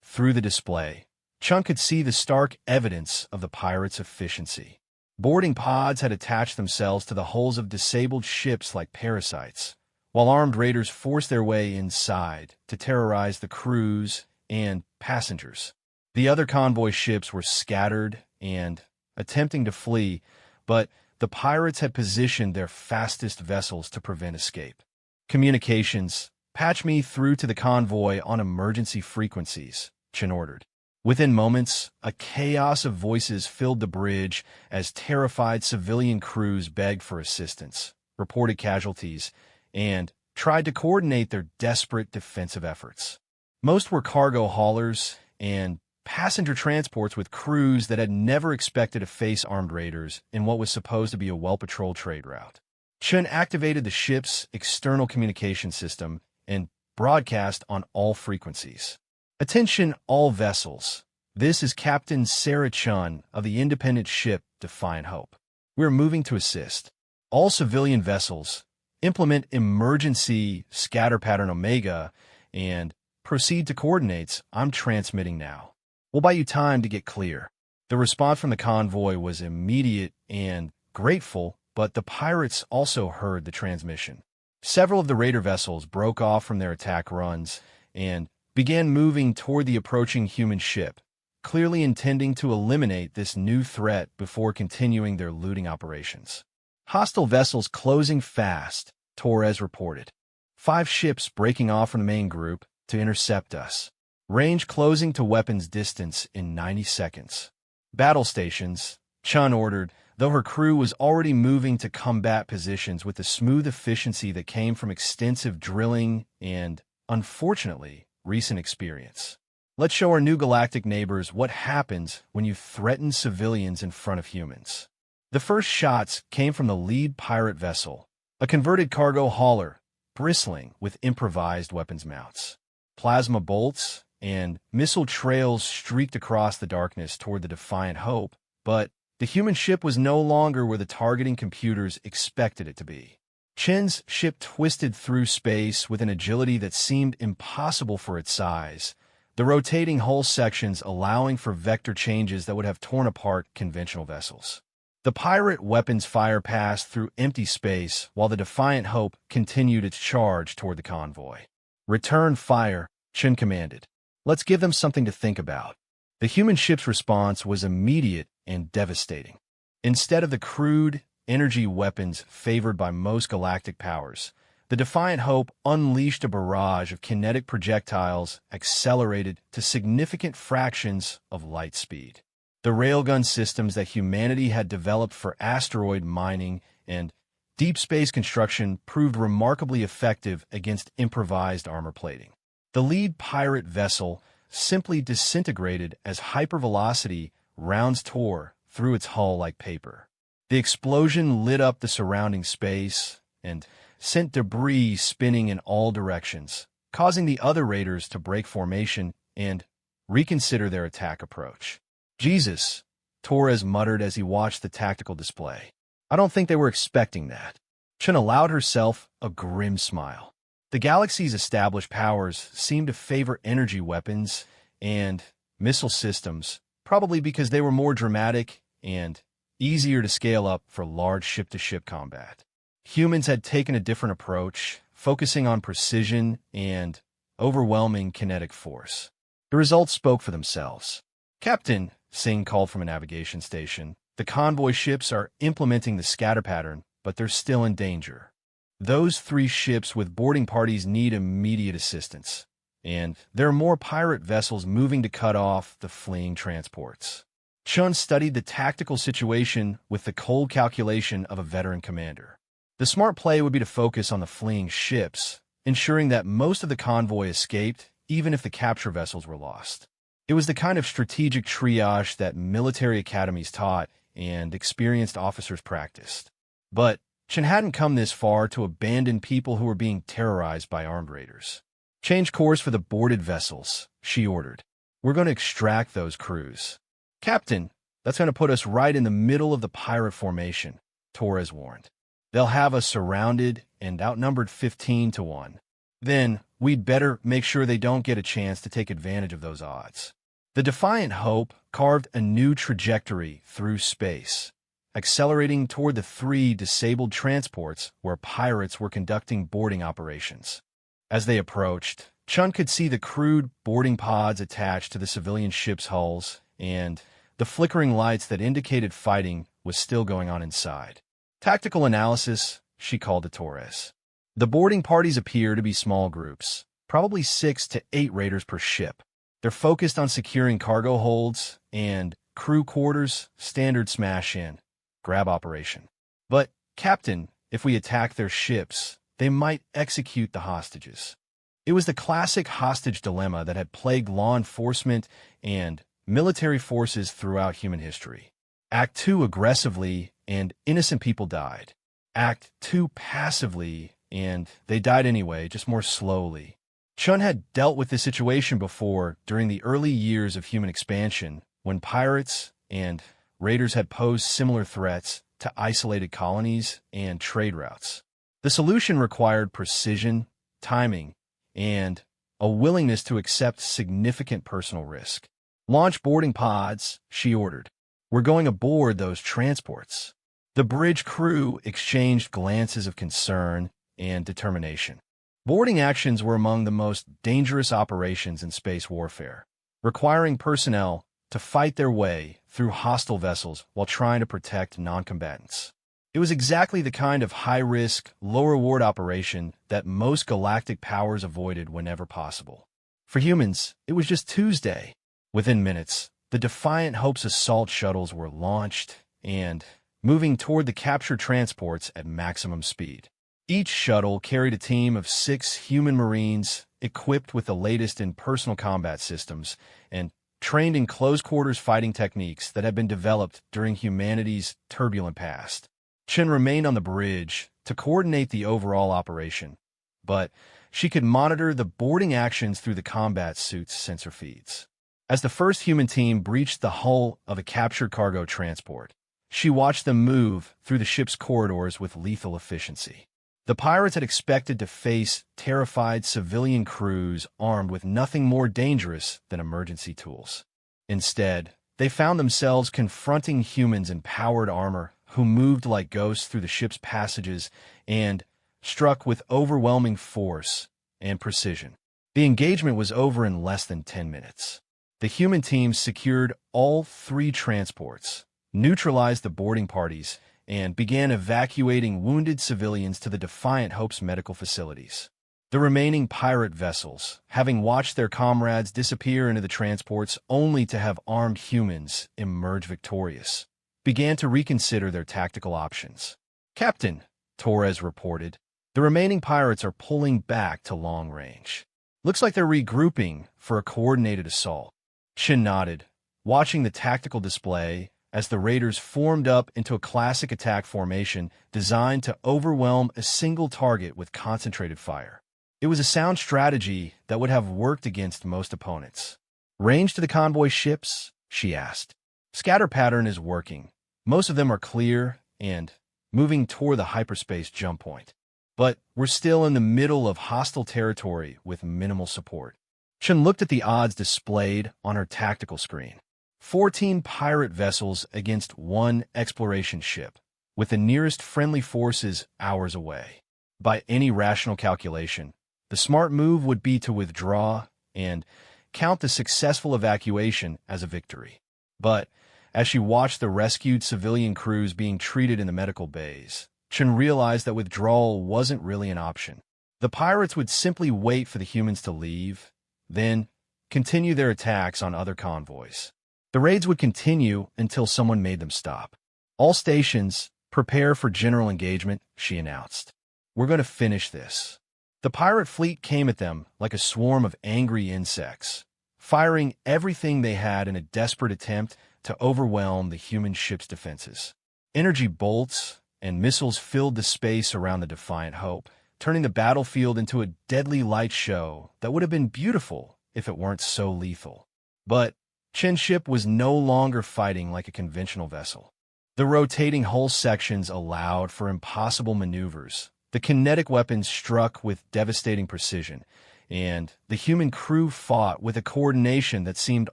Through the display, Chung could see the stark evidence of the pirates' efficiency. Boarding pods had attached themselves to the hulls of disabled ships like parasites, while armed raiders forced their way inside to terrorize the crews and passengers. The other convoy ships were scattered and attempting to flee, but the pirates had positioned their fastest vessels to prevent escape. "Communications, patch me through to the convoy on emergency frequencies," Chen ordered. Within moments, a chaos of voices filled the bridge as terrified civilian crews begged for assistance, reported casualties, and tried to coordinate their desperate defensive efforts. Most were cargo haulers and passenger transports with crews that had never expected to face armed raiders in what was supposed to be a well-patrolled trade route. Chen activated the ship's external communication system and broadcast on all frequencies. "Attention all vessels. This is Captain Sarah Chun of the independent ship Defiant Hope. We're moving to assist. All civilian vessels, implement emergency scatter pattern Omega and proceed to coordinates I'm transmitting now. We'll buy you time to get clear." The response from the convoy was immediate and grateful, but the pirates also heard the transmission. Several of the raider vessels broke off from their attack runs and began moving toward the approaching human ship, clearly intending to eliminate this new threat before continuing their looting operations. "Hostile vessels closing fast," Torres reported. 5 ships breaking off from the main group to intercept us. Range closing to weapons distance in 90 seconds. "Battle stations," Chun ordered, though her crew was already moving to combat positions with the smooth efficiency that came from extensive drilling and, unfortunately, recent experience. "Let's show our new galactic neighbors what happens when you threaten civilians in front of humans." The first shots came from the lead pirate vessel, a converted cargo hauler, bristling with improvised weapons mounts. Plasma bolts and missile trails streaked across the darkness toward the Defiant Hope, but the human ship was no longer where the targeting computers expected it to be. Chen's ship twisted through space with an agility that seemed impossible for its size, the rotating hull sections allowing for vector changes that would have torn apart conventional vessels. The pirate weapons fire passed through empty space while the Defiant Hope continued its charge toward the convoy. "Return fire," Chen commanded. "Let's give them something to think about." The human ship's response was immediate and devastating. Instead of the crude energy weapons favored by most galactic powers, the Defiant Hope unleashed a barrage of kinetic projectiles accelerated to significant fractions of light speed. The railgun systems that humanity had developed for asteroid mining and deep space construction proved remarkably effective against improvised armor plating. The lead pirate vessel simply disintegrated as hypervelocity rounds tore through its hull like paper. The explosion lit up the surrounding space and sent debris spinning in all directions, causing the other raiders to break formation and reconsider their attack approach. "Jesus," Torres muttered as he watched the tactical display. I don't think they were expecting that. Chen allowed herself a grim smile. The galaxy's established powers seemed to favor energy weapons and missile systems, probably because they were more dramatic and easier to scale up for large ship-to-ship combat. Humans had taken a different approach, focusing on precision and overwhelming kinetic force. The results spoke for themselves. "Captain," Singh called from a navigation station, "the convoy ships are implementing the scatter pattern, but they're still in danger. Those 3 ships with boarding parties need immediate assistance, and there are more pirate vessels moving to cut off the fleeing transports." Chun studied the tactical situation with the cold calculation of a veteran commander. The smart play would be to focus on the fleeing ships, ensuring that most of the convoy escaped, even if the capture vessels were lost. It was the kind of strategic triage that military academies taught and experienced officers practiced. But Chen hadn't come this far to abandon people who were being terrorized by armed raiders. "Change course for the boarded vessels," she ordered. "We're going to extract those crews." "Captain, that's going to put us right in the middle of the pirate formation," Torres warned. "They'll have us surrounded and outnumbered 15-1. Then we'd better make sure they don't get a chance to take advantage of those odds." The Defiant Hope carved a new trajectory through space, accelerating toward the 3 disabled transports where pirates were conducting boarding operations. As they approached, Chun could see the crude boarding pods attached to the civilian ships' hulls and the flickering lights that indicated fighting was still going on inside. "Tactical analysis," she called to Torres. "The boarding parties appear to be small groups, probably 6 to 8 raiders per ship. They're focused on securing cargo holds and crew quarters, standard smash-in, grab operation. But, Captain, if we attack their ships, they might execute the hostages." It was the classic hostage dilemma that had plagued law enforcement and military forces throughout human history. Act 2 aggressively, and innocent people died. Act 2 passively, and they died anyway, just more slowly. Chun had dealt with this situation before during the early years of human expansion, when pirates and raiders had posed similar threats to isolated colonies and trade routes. The solution required precision, timing, and a willingness to accept significant personal risk. "Launch boarding pods," she ordered. "We're going aboard those transports." The bridge crew exchanged glances of concern and determination. Boarding actions were among the most dangerous operations in space warfare, requiring personnel to fight their way through hostile vessels while trying to protect non-combatants. It was exactly the kind of high-risk, low-reward operation that most galactic powers avoided whenever possible. For humans, it was just Tuesday. Within minutes, the Defiant Hope's assault shuttles were launched and moving toward the captured transports at maximum speed. Each shuttle carried a team of 6 human Marines equipped with the latest in personal combat systems and trained in close-quarters fighting techniques that had been developed during humanity's turbulent past. Chen remained on the bridge to coordinate the overall operation, but she could monitor the boarding actions through the combat suit's sensor feeds. As the first human team breached the hull of a captured cargo transport, she watched them move through the ship's corridors with lethal efficiency. The pirates had expected to face terrified civilian crews armed with nothing more dangerous than emergency tools. Instead, they found themselves confronting humans in powered armor who moved like ghosts through the ship's passages and struck with overwhelming force and precision. The engagement was over in less than 10 minutes. The human team secured all 3 transports, neutralized the boarding parties, and began evacuating wounded civilians to the Defiant Hope's medical facilities. The remaining pirate vessels, having watched their comrades disappear into the transports only to have armed humans emerge victorious, began to reconsider their tactical options. "Captain," Torres reported, "the remaining pirates are pulling back to long range. Looks like they're regrouping for a coordinated assault." Chen nodded, watching the tactical display as the raiders formed up into a classic attack formation designed to overwhelm a single target with concentrated fire. It was a sound strategy that would have worked against most opponents. "Range to the convoy ships?" she asked. "Scatter pattern is working. Most of them are clear, and moving toward the hyperspace jump point. But we're still in the middle of hostile territory with minimal support. Chen looked at the odds displayed on her tactical screen. 14 pirate vessels against 1 exploration ship, with the nearest friendly forces hours away. By any rational calculation, the smart move would be to withdraw and count the successful evacuation as a victory. But as she watched the rescued civilian crews being treated in the medical bays, Chen realized that withdrawal wasn't really an option. The pirates would simply wait for the humans to leave, then continue their attacks on other convoys. The raids would continue until someone made them stop. All stations, prepare for general engagement, she announced. We're going to finish this. The pirate fleet came at them like a swarm of angry insects, firing everything they had in a desperate attempt to overwhelm the human ship's defenses. Energy bolts and missiles filled the space around the Defiant Hope, turning the battlefield into a deadly light show that would have been beautiful if it weren't so lethal. But Chen's ship was no longer fighting like a conventional vessel. The rotating hull sections allowed for impossible maneuvers. The kinetic weapons struck with devastating precision, and the human crew fought with a coordination that seemed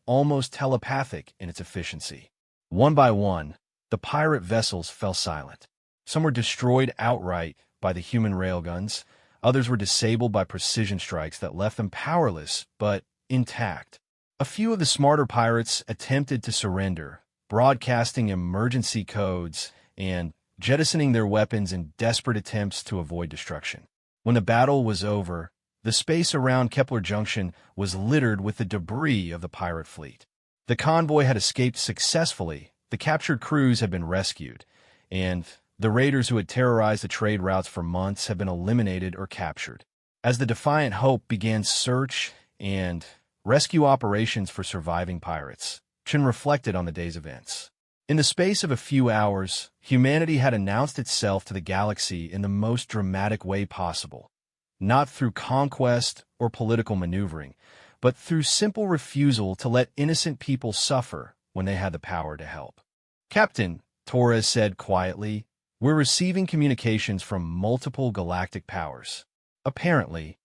almost telepathic in its efficiency. One by one, the pirate vessels fell silent. Some were destroyed outright by the human railguns, others were disabled by precision strikes that left them powerless but intact. A few of the smarter pirates attempted to surrender, broadcasting emergency codes and jettisoning their weapons in desperate attempts to avoid destruction. When the battle was over, the space around Kepler Junction was littered with the debris of the pirate fleet. The convoy had escaped successfully, the captured crews had been rescued, and the raiders who had terrorized the trade routes for months had been eliminated or captured. As the Defiant Hope began search and rescue operations for surviving pirates, Chen reflected on the day's events. In the space of a few hours, humanity had announced itself to the galaxy in the most dramatic way possible, not through conquest or political maneuvering, but through simple refusal to let innocent people suffer when they had the power to help. Captain, Torres said quietly, we're receiving communications from multiple galactic powers. Apparently,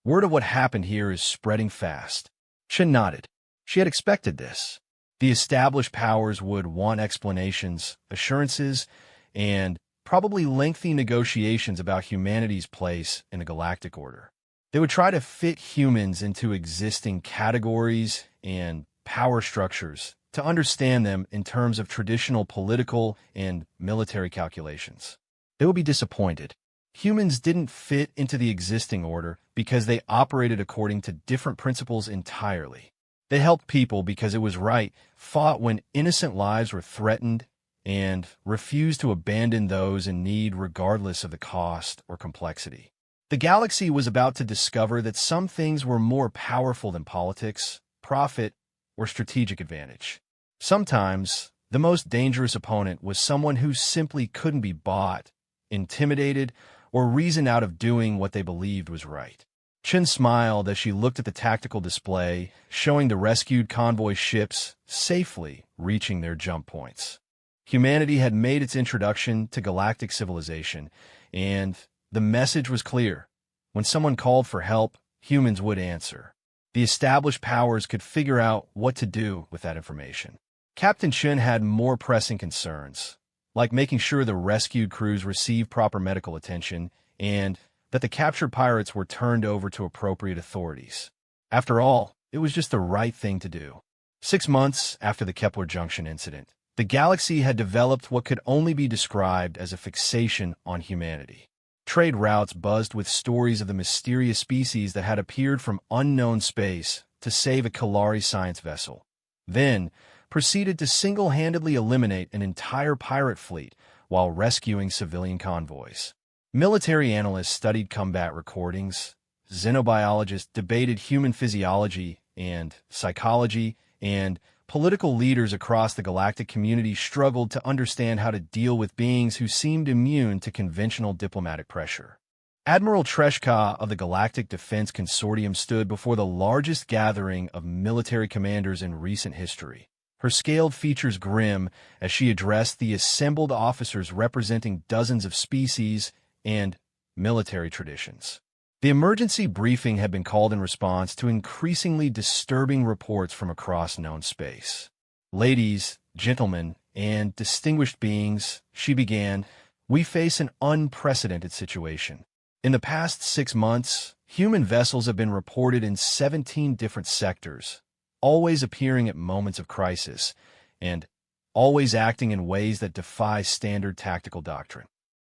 word of what happened here is spreading fast. Chen nodded. She had expected this. The established powers would want explanations, assurances, and probably lengthy negotiations about humanity's place in the galactic order. They would try to fit humans into existing categories and power structures to understand them in terms of traditional political and military calculations. They would be disappointed. Humans didn't fit into the existing order because they operated according to different principles entirely. They helped people because it was right, fought when innocent lives were threatened, and refused to abandon those in need regardless of the cost or complexity. The galaxy was about to discover that some things were more powerful than politics, profit, or strategic advantage. Sometimes, the most dangerous opponent was someone who simply couldn't be bought, intimidated, or reasoned out of doing what they believed was right. Chen smiled as she looked at the tactical display, showing the rescued convoy ships safely reaching their jump points. Humanity had made its introduction to galactic civilization, and the message was clear. When someone called for help, humans would answer. The established powers could figure out what to do with that information. Captain Chen had more pressing concerns, like making sure the rescued crews received proper medical attention and that the captured pirates were turned over to appropriate authorities. After all, it was just the right thing to do. 6 months after the Kepler Junction incident, the galaxy had developed what could only be described as a fixation on humanity. Trade routes buzzed with stories of the mysterious species that had appeared from unknown space to save a Kalari science vessel, then proceeded to single-handedly eliminate an entire pirate fleet while rescuing civilian convoys. Military analysts studied combat recordings, xenobiologists debated human physiology and psychology, and political leaders across the galactic community struggled to understand how to deal with beings who seemed immune to conventional diplomatic pressure. Admiral Treshka of the Galactic Defense Consortium stood before the largest gathering of military commanders in recent history. Her scaled features grim as she addressed the assembled officers representing dozens of species and military traditions. The emergency briefing had been called in response to increasingly disturbing reports from across known space. "Ladies, gentlemen, and distinguished beings," she began, "we face an unprecedented situation. In the past 6 months, human vessels have been reported in 17 different sectors, always appearing at moments of crisis, and always acting in ways that defy standard tactical doctrine."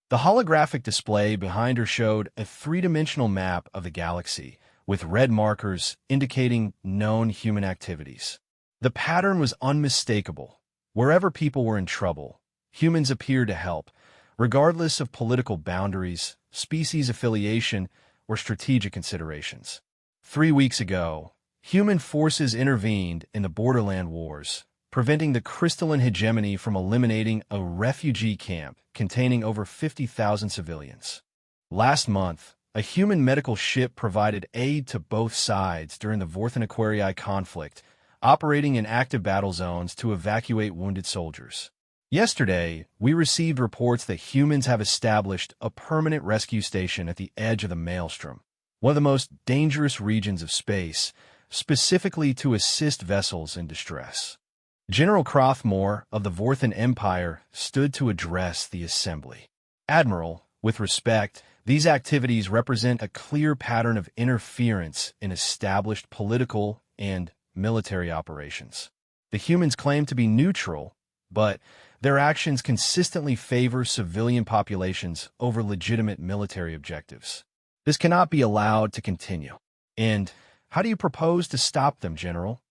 The holographic display behind her showed a three-dimensional map of the galaxy, with red markers indicating known human activities. The pattern was unmistakable. Wherever people were in trouble, humans appeared to help, regardless of political boundaries, species affiliation, or strategic considerations. 3 weeks ago, human forces intervened in the Borderland Wars, preventing the crystalline hegemony from eliminating a refugee camp containing over 50,000 civilians. Last month, a human medical ship provided aid to both sides during the Vorthan Aquarii conflict, operating in active battle zones to evacuate wounded soldiers. Yesterday, we received reports that humans have established a permanent rescue station at the edge of the Maelstrom, one of the most dangerous regions of space, specifically to assist vessels in distress. General Crothmore of the Vorthan Empire stood to address the assembly. "Admiral, with respect, these activities represent a clear pattern of interference in established political and military operations. The humans claim to be neutral, but their actions consistently favor civilian populations over legitimate military objectives. This cannot be allowed to continue. And how do you propose to stop them, General?"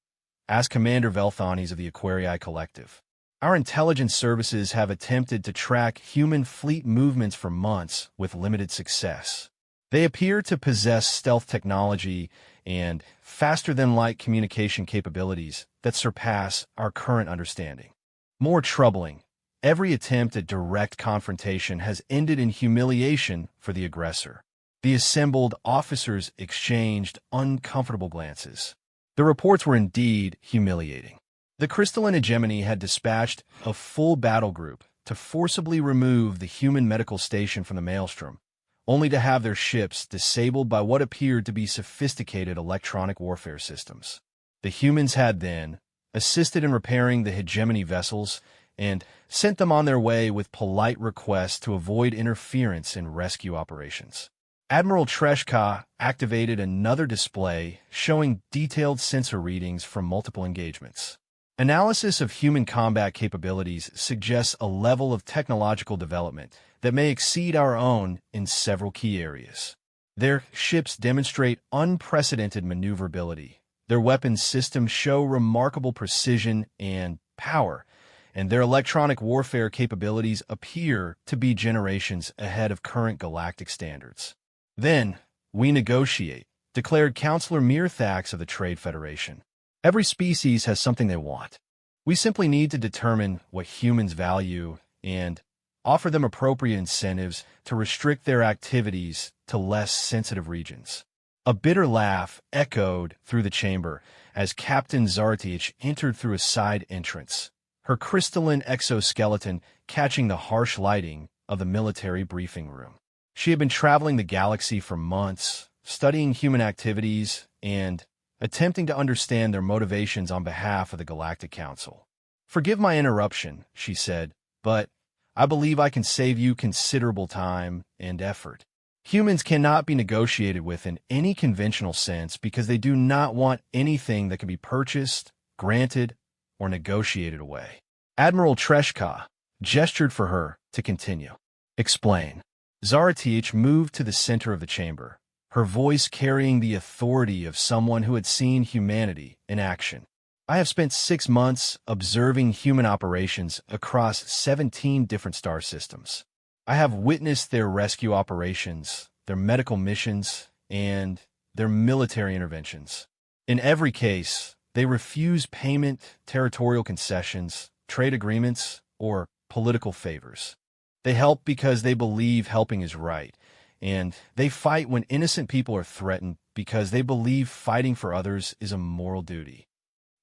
asked Commander Velthanes of the Aquarii Collective. "Our intelligence services have attempted to track human fleet movements for months with limited success. They appear to possess stealth technology and faster-than-light communication capabilities that surpass our current understanding. More troubling, every attempt at direct confrontation has ended in humiliation for the aggressor." The assembled officers exchanged uncomfortable glances. The reports were indeed humiliating. The crystalline hegemony had dispatched a full battle group to forcibly remove the human medical station from the Maelstrom, only to have their ships disabled by what appeared to be sophisticated electronic warfare systems. The humans had then assisted in repairing the hegemony vessels and sent them on their way with polite requests to avoid interference in rescue operations. Admiral Treshka activated another display showing detailed sensor readings from multiple engagements. Analysis of human combat capabilities suggests a level of technological development that may exceed our own in several key areas. Their ships demonstrate unprecedented maneuverability. Their weapons systems show remarkable precision and power, and their electronic warfare capabilities appear to be generations ahead of current galactic standards. "Then, we negotiate," declared Counselor Mirthax of the Trade Federation. "Every species has something they want. We simply need to determine what humans value and offer them appropriate incentives to restrict their activities to less sensitive regions." A bitter laugh echoed through the chamber as Captain Zartich entered through a side entrance, her crystalline exoskeleton catching the harsh lighting of the military briefing room. She had been traveling the galaxy for months, studying human activities and attempting to understand their motivations on behalf of the Galactic Council. "Forgive my interruption," she said, "but I believe I can save you considerable time and effort. Humans cannot be negotiated with in any conventional sense because they do not want anything that can be purchased, granted, or negotiated away." Admiral Treshka gestured for her to continue. "Explain." Zaratich moved to the center of the chamber, her voice carrying the authority of someone who had seen humanity in action. "I have spent 6 months observing human operations across 17 different star systems. I have witnessed their rescue operations, their medical missions, and their military interventions. In every case, they refuse payment, territorial concessions, trade agreements, or political favors. They help because they believe helping is right, and they fight when innocent people are threatened because they believe fighting for others is a moral duty."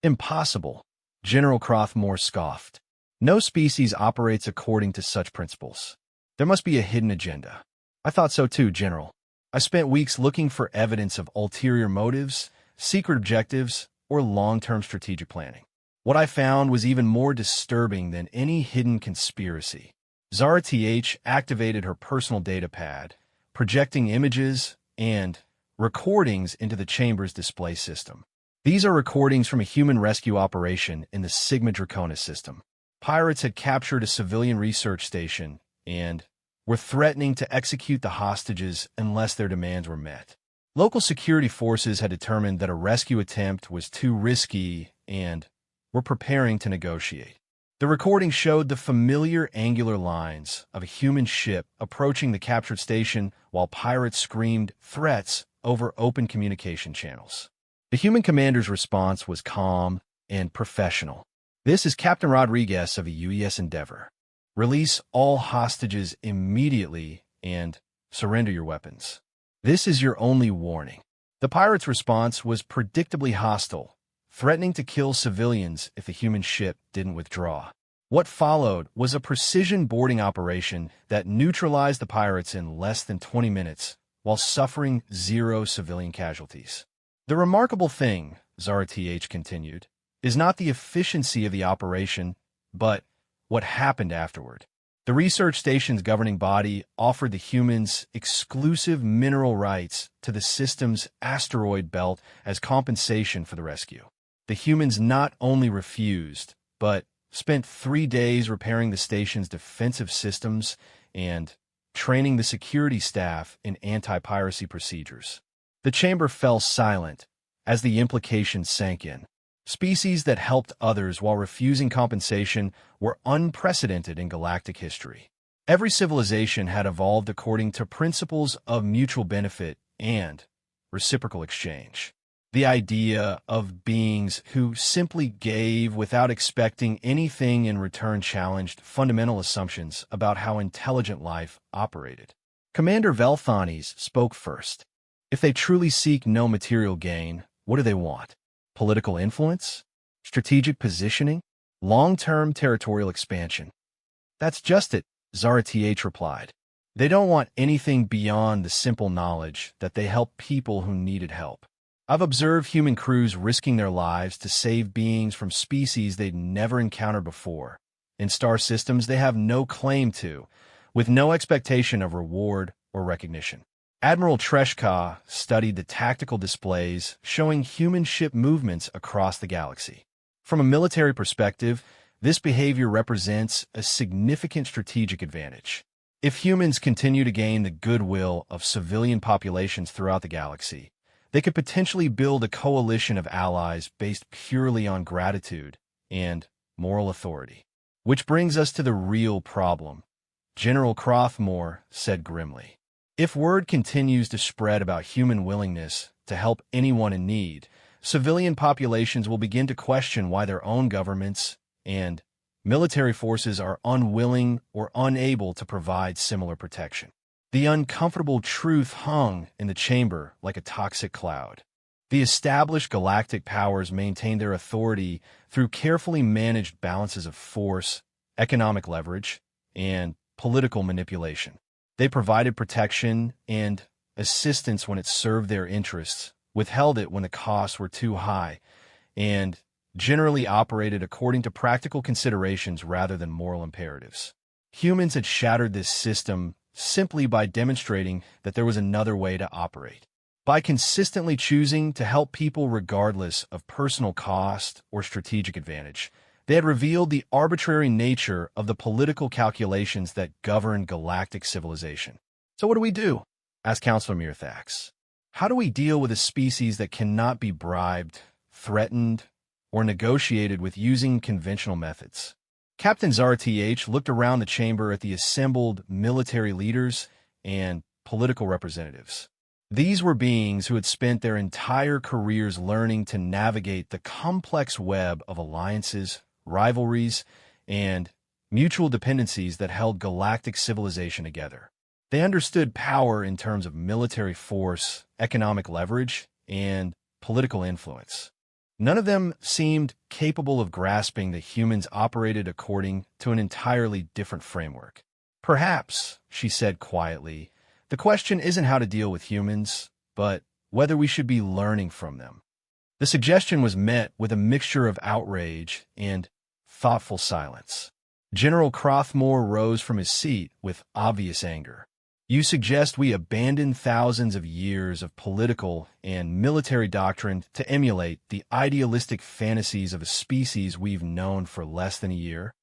"Impossible." General Crothmore scoffed. No species operates according to such principles. There must be a hidden agenda. I thought so too, General. I spent weeks looking for evidence of ulterior motives, secret objectives, or long-term strategic planning. What I found was even more disturbing than any hidden conspiracy. Zara TH activated her personal data pad, projecting images and recordings into the chamber's display system. These are recordings from a human rescue operation in the Sigma Draconis system. Pirates had captured a civilian research station and were threatening to execute the hostages unless their demands were met. Local security forces had determined that a rescue attempt was too risky and were preparing to negotiate. The recording showed the familiar angular lines of a human ship approaching the captured station while pirates screamed threats over open communication channels. The human commander's response was calm and professional. "This is Captain Rodriguez of the UES Endeavor. Release all hostages immediately and surrender your weapons. This is your only warning." The pirates' response was predictably hostile, threatening to kill civilians if the human ship didn't withdraw. What followed was a precision boarding operation that neutralized the pirates in less than 20 minutes while suffering 0 civilian casualties. "The remarkable thing," Zara TH continued, "is not the efficiency of the operation, but what happened afterward. The research station's governing body offered the humans exclusive mineral rights to the system's asteroid belt as compensation for the rescue. The humans not only refused, but spent 3 days repairing the station's defensive systems and training the security staff in anti-piracy procedures." The chamber fell silent as the implications sank in. Species that helped others while refusing compensation were unprecedented in galactic history. Every civilization had evolved according to principles of mutual benefit and reciprocal exchange. The idea of beings who simply gave without expecting anything in return challenged fundamental assumptions about how intelligent life operated. Commander Velthanes spoke first. "If they truly seek no material gain, what do they want? Political influence? Strategic positioning? Long-term territorial expansion?" "That's just it," Zara TH replied. "They don't want anything beyond the simple knowledge that they help people who needed help. I've observed human crews risking their lives to save beings from species they'd never encountered before, in star systems they have no claim to, with no expectation of reward or recognition." Admiral Treshka studied the tactical displays showing human ship movements across the galaxy. From a military perspective, this behavior represents a significant strategic advantage. If humans continue to gain the goodwill of civilian populations throughout the galaxy, they could potentially build a coalition of allies based purely on gratitude and moral authority. "Which brings us to the real problem," General Crothmore said grimly. "If word continues to spread about human willingness to help anyone in need, civilian populations will begin to question why their own governments and military forces are unwilling or unable to provide similar protection." The uncomfortable truth hung in the chamber like a toxic cloud. The established galactic powers maintained their authority through carefully managed balances of force, economic leverage, and political manipulation. They provided protection and assistance when it served their interests, withheld it when the costs were too high, and generally operated according to practical considerations rather than moral imperatives. Humans had shattered this system simply by demonstrating that there was another way to operate. By consistently choosing to help people regardless of personal cost or strategic advantage, they had revealed the arbitrary nature of the political calculations that govern galactic civilization. "So what do we do?" asked Counselor Mirthax. "How do we deal with a species that cannot be bribed, threatened, or negotiated with using conventional methods?" Captain Zara TH looked around the chamber at the assembled military leaders and political representatives. These were beings who had spent their entire careers learning to navigate the complex web of alliances, rivalries, and mutual dependencies that held galactic civilization together. They understood power in terms of military force, economic leverage, and political influence, None of them seemed capable of grasping that humans operated according to an entirely different framework. Perhaps, she said quietly, the question isn't how to deal with humans, but whether we should be learning from them. The suggestion was met with a mixture of outrage and thoughtful silence. General Crothmore rose from his seat with obvious anger. You suggest we abandon thousands of years of political and military doctrine to emulate the idealistic fantasies of a species we've known for less than a year?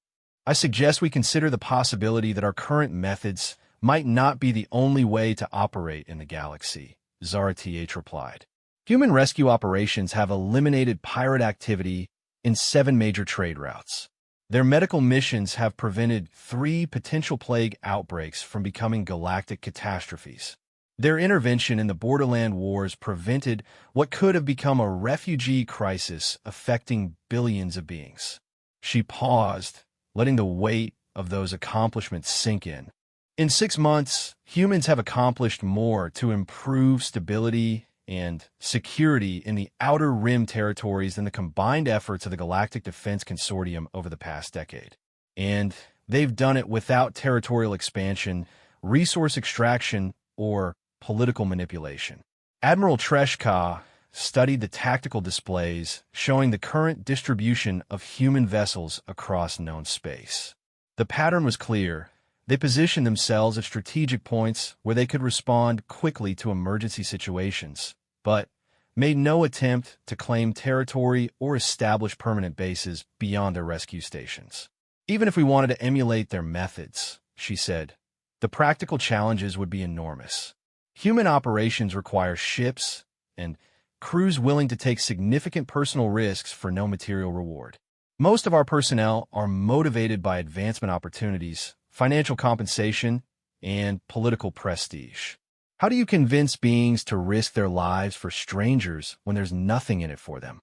I suggest we consider the possibility that our current methods might not be the only way to operate in the galaxy, Zara-TH replied. Human rescue operations have eliminated pirate activity in 7 major trade routes. Their medical missions have prevented 3 potential plague outbreaks from becoming galactic catastrophes. Their intervention in the Borderland Wars prevented what could have become a refugee crisis affecting billions of beings. She paused, letting the weight of those accomplishments sink in. In 6 months, humans have accomplished more to improve stability and security in the Outer Rim territories than the combined efforts of the Galactic Defense Consortium over the past decade. And they've done it without territorial expansion, resource extraction, or political manipulation. Admiral Treshka studied the tactical displays showing the current distribution of human vessels across known space. The pattern was clear. They positioned themselves at strategic points where they could respond quickly to emergency situations, but made no attempt to claim territory or establish permanent bases beyond their rescue stations. Even if we wanted to emulate their methods, she said, the practical challenges would be enormous. Human operations require ships and crews willing to take significant personal risks for no material reward. Most of our personnel are motivated by advancement opportunities, financial compensation, and political prestige. How do you convince beings to risk their lives for strangers when there's nothing in it for them?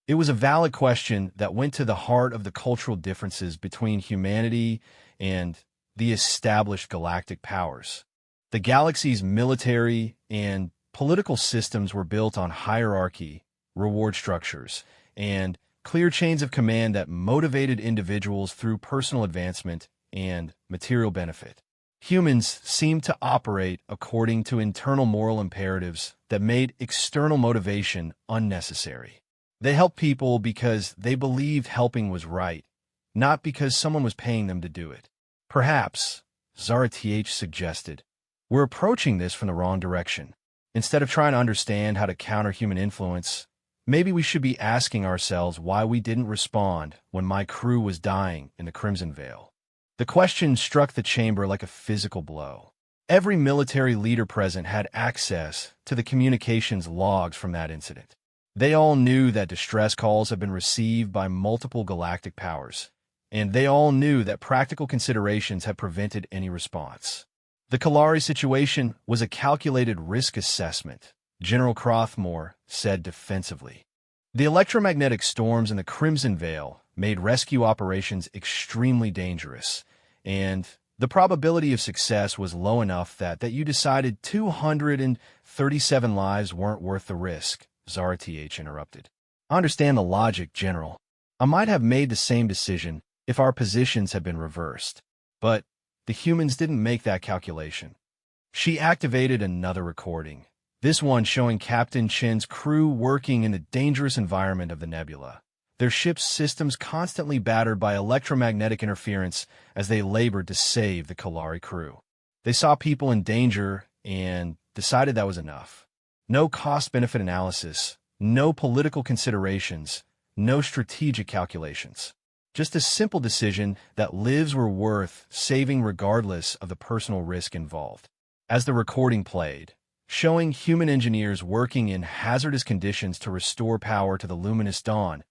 It was a valid question that went to the heart of the cultural differences between humanity and the established galactic powers. The galaxy's military and political systems were built on hierarchy, reward structures, and clear chains of command that motivated individuals through personal advancement and material benefit. Humans seemed to operate according to internal moral imperatives that made external motivation unnecessary. They helped people because they believed helping was right, not because someone was paying them to do it. Perhaps, Zara-TH suggested, we're approaching this from the wrong direction. Instead of trying to understand how to counter human influence, maybe we should be asking ourselves why we didn't respond when my crew was dying in the Crimson Veil. The question struck the chamber like a physical blow. Every military leader present had access to the communications logs from that incident. They all knew that distress calls had been received by multiple galactic powers, and they all knew that practical considerations had prevented any response. The Kalari situation was a calculated risk assessment, General Crothmore said defensively. The electromagnetic storms in the Crimson Veil made rescue operations extremely dangerous, and the probability of success was low enough that you decided 237 lives weren't worth the risk, Zara-TH interrupted. I understand the logic, General. I might have made the same decision if our positions had been reversed, but the humans didn't make that calculation. She activated another recording, this one showing Captain Chen's crew working in the dangerous environment of the nebula, their ship's systems constantly battered by electromagnetic interference as they labored to save the Kalari crew. They saw people in danger and decided that was enough. No cost-benefit analysis, no political considerations, no strategic calculations. Just a simple decision that lives were worth saving regardless of the personal risk involved. As the recording played, showing human engineers working in hazardous conditions to restore power to the luminous dawn,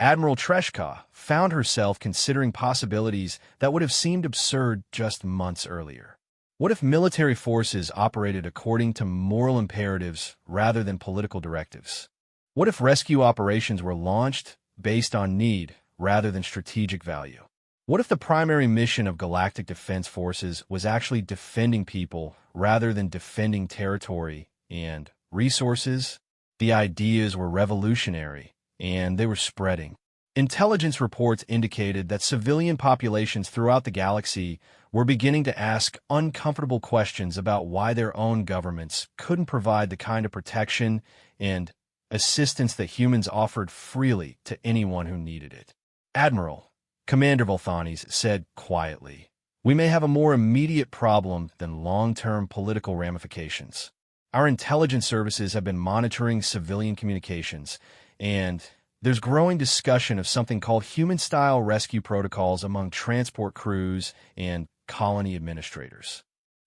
Admiral Treshka found herself considering possibilities that would have seemed absurd just months earlier. What if military forces operated according to moral imperatives rather than political directives? What if rescue operations were launched based on need rather than strategic value? What if the primary mission of galactic defense forces was actually defending people rather than defending territory and resources? The ideas were revolutionary, and they were spreading. Intelligence reports indicated that civilian populations throughout the galaxy were beginning to ask uncomfortable questions about why their own governments couldn't provide the kind of protection and assistance that humans offered freely to anyone who needed it. Admiral, Commander Volthanes said quietly, "We may have a more immediate problem than long-term political ramifications. Our intelligence services have been monitoring civilian communications, and there's growing discussion of something called human-style rescue protocols among transport crews and colony administrators."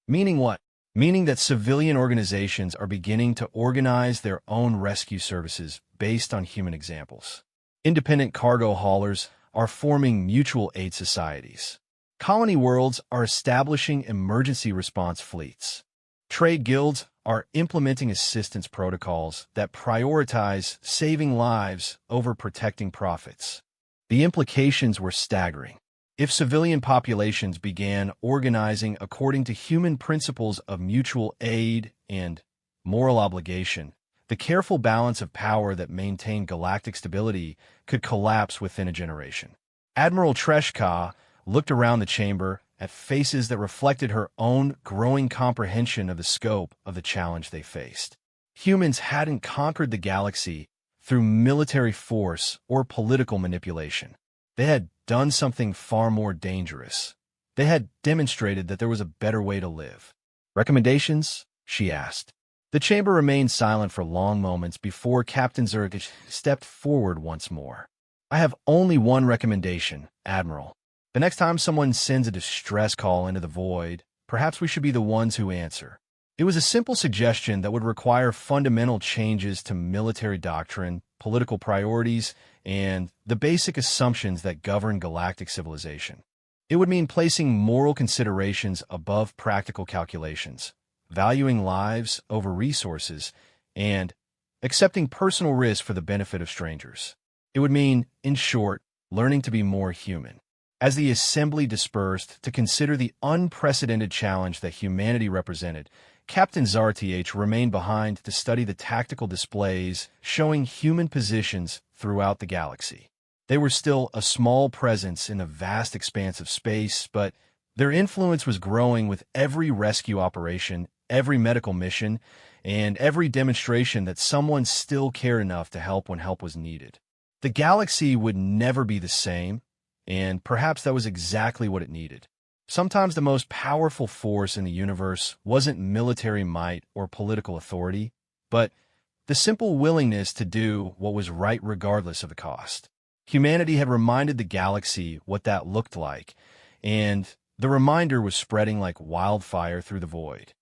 Meaning what? Meaning that civilian organizations are beginning to organize their own rescue services based on human examples. Independent cargo haulers are forming mutual aid societies. Colony worlds are establishing emergency response fleets. Trade guilds are implementing assistance protocols that prioritize saving lives over protecting profits. The implications were staggering. If civilian populations began organizing according to human principles of mutual aid and moral obligation, the careful balance of power that maintained galactic stability could collapse within a generation. Admiral Treshka looked around the chamber at faces that reflected her own growing comprehension of the scope of the challenge they faced. Humans hadn't conquered the galaxy through military force or political manipulation. They had done something far more dangerous. They had demonstrated that there was a better way to live. "Recommendations?" she asked. The chamber remained silent for long moments before Captain Zurich stepped forward once more. "I have only one recommendation, Admiral. The next time someone sends a distress call into the void, perhaps we should be the ones who answer." It was a simple suggestion that would require fundamental changes to military doctrine, political priorities, and the basic assumptions that govern galactic civilization. It would mean placing moral considerations above practical calculations, valuing lives over resources, and accepting personal risk for the benefit of strangers. It would mean, in short, learning to be more human. As the assembly dispersed to consider the unprecedented challenge that humanity represented, Captain Zarth remained behind to study the tactical displays showing human positions throughout the galaxy. They were still a small presence in the vast expanse of space, but their influence was growing with every rescue operation, every medical mission, and every demonstration that someone still cared enough to help when help was needed. The galaxy would never be the same, and perhaps that was exactly what it needed. Sometimes the most powerful force in the universe wasn't military might or political authority, but the simple willingness to do what was right regardless of the cost. Humanity had reminded the galaxy what that looked like, and the reminder was spreading like wildfire through the void.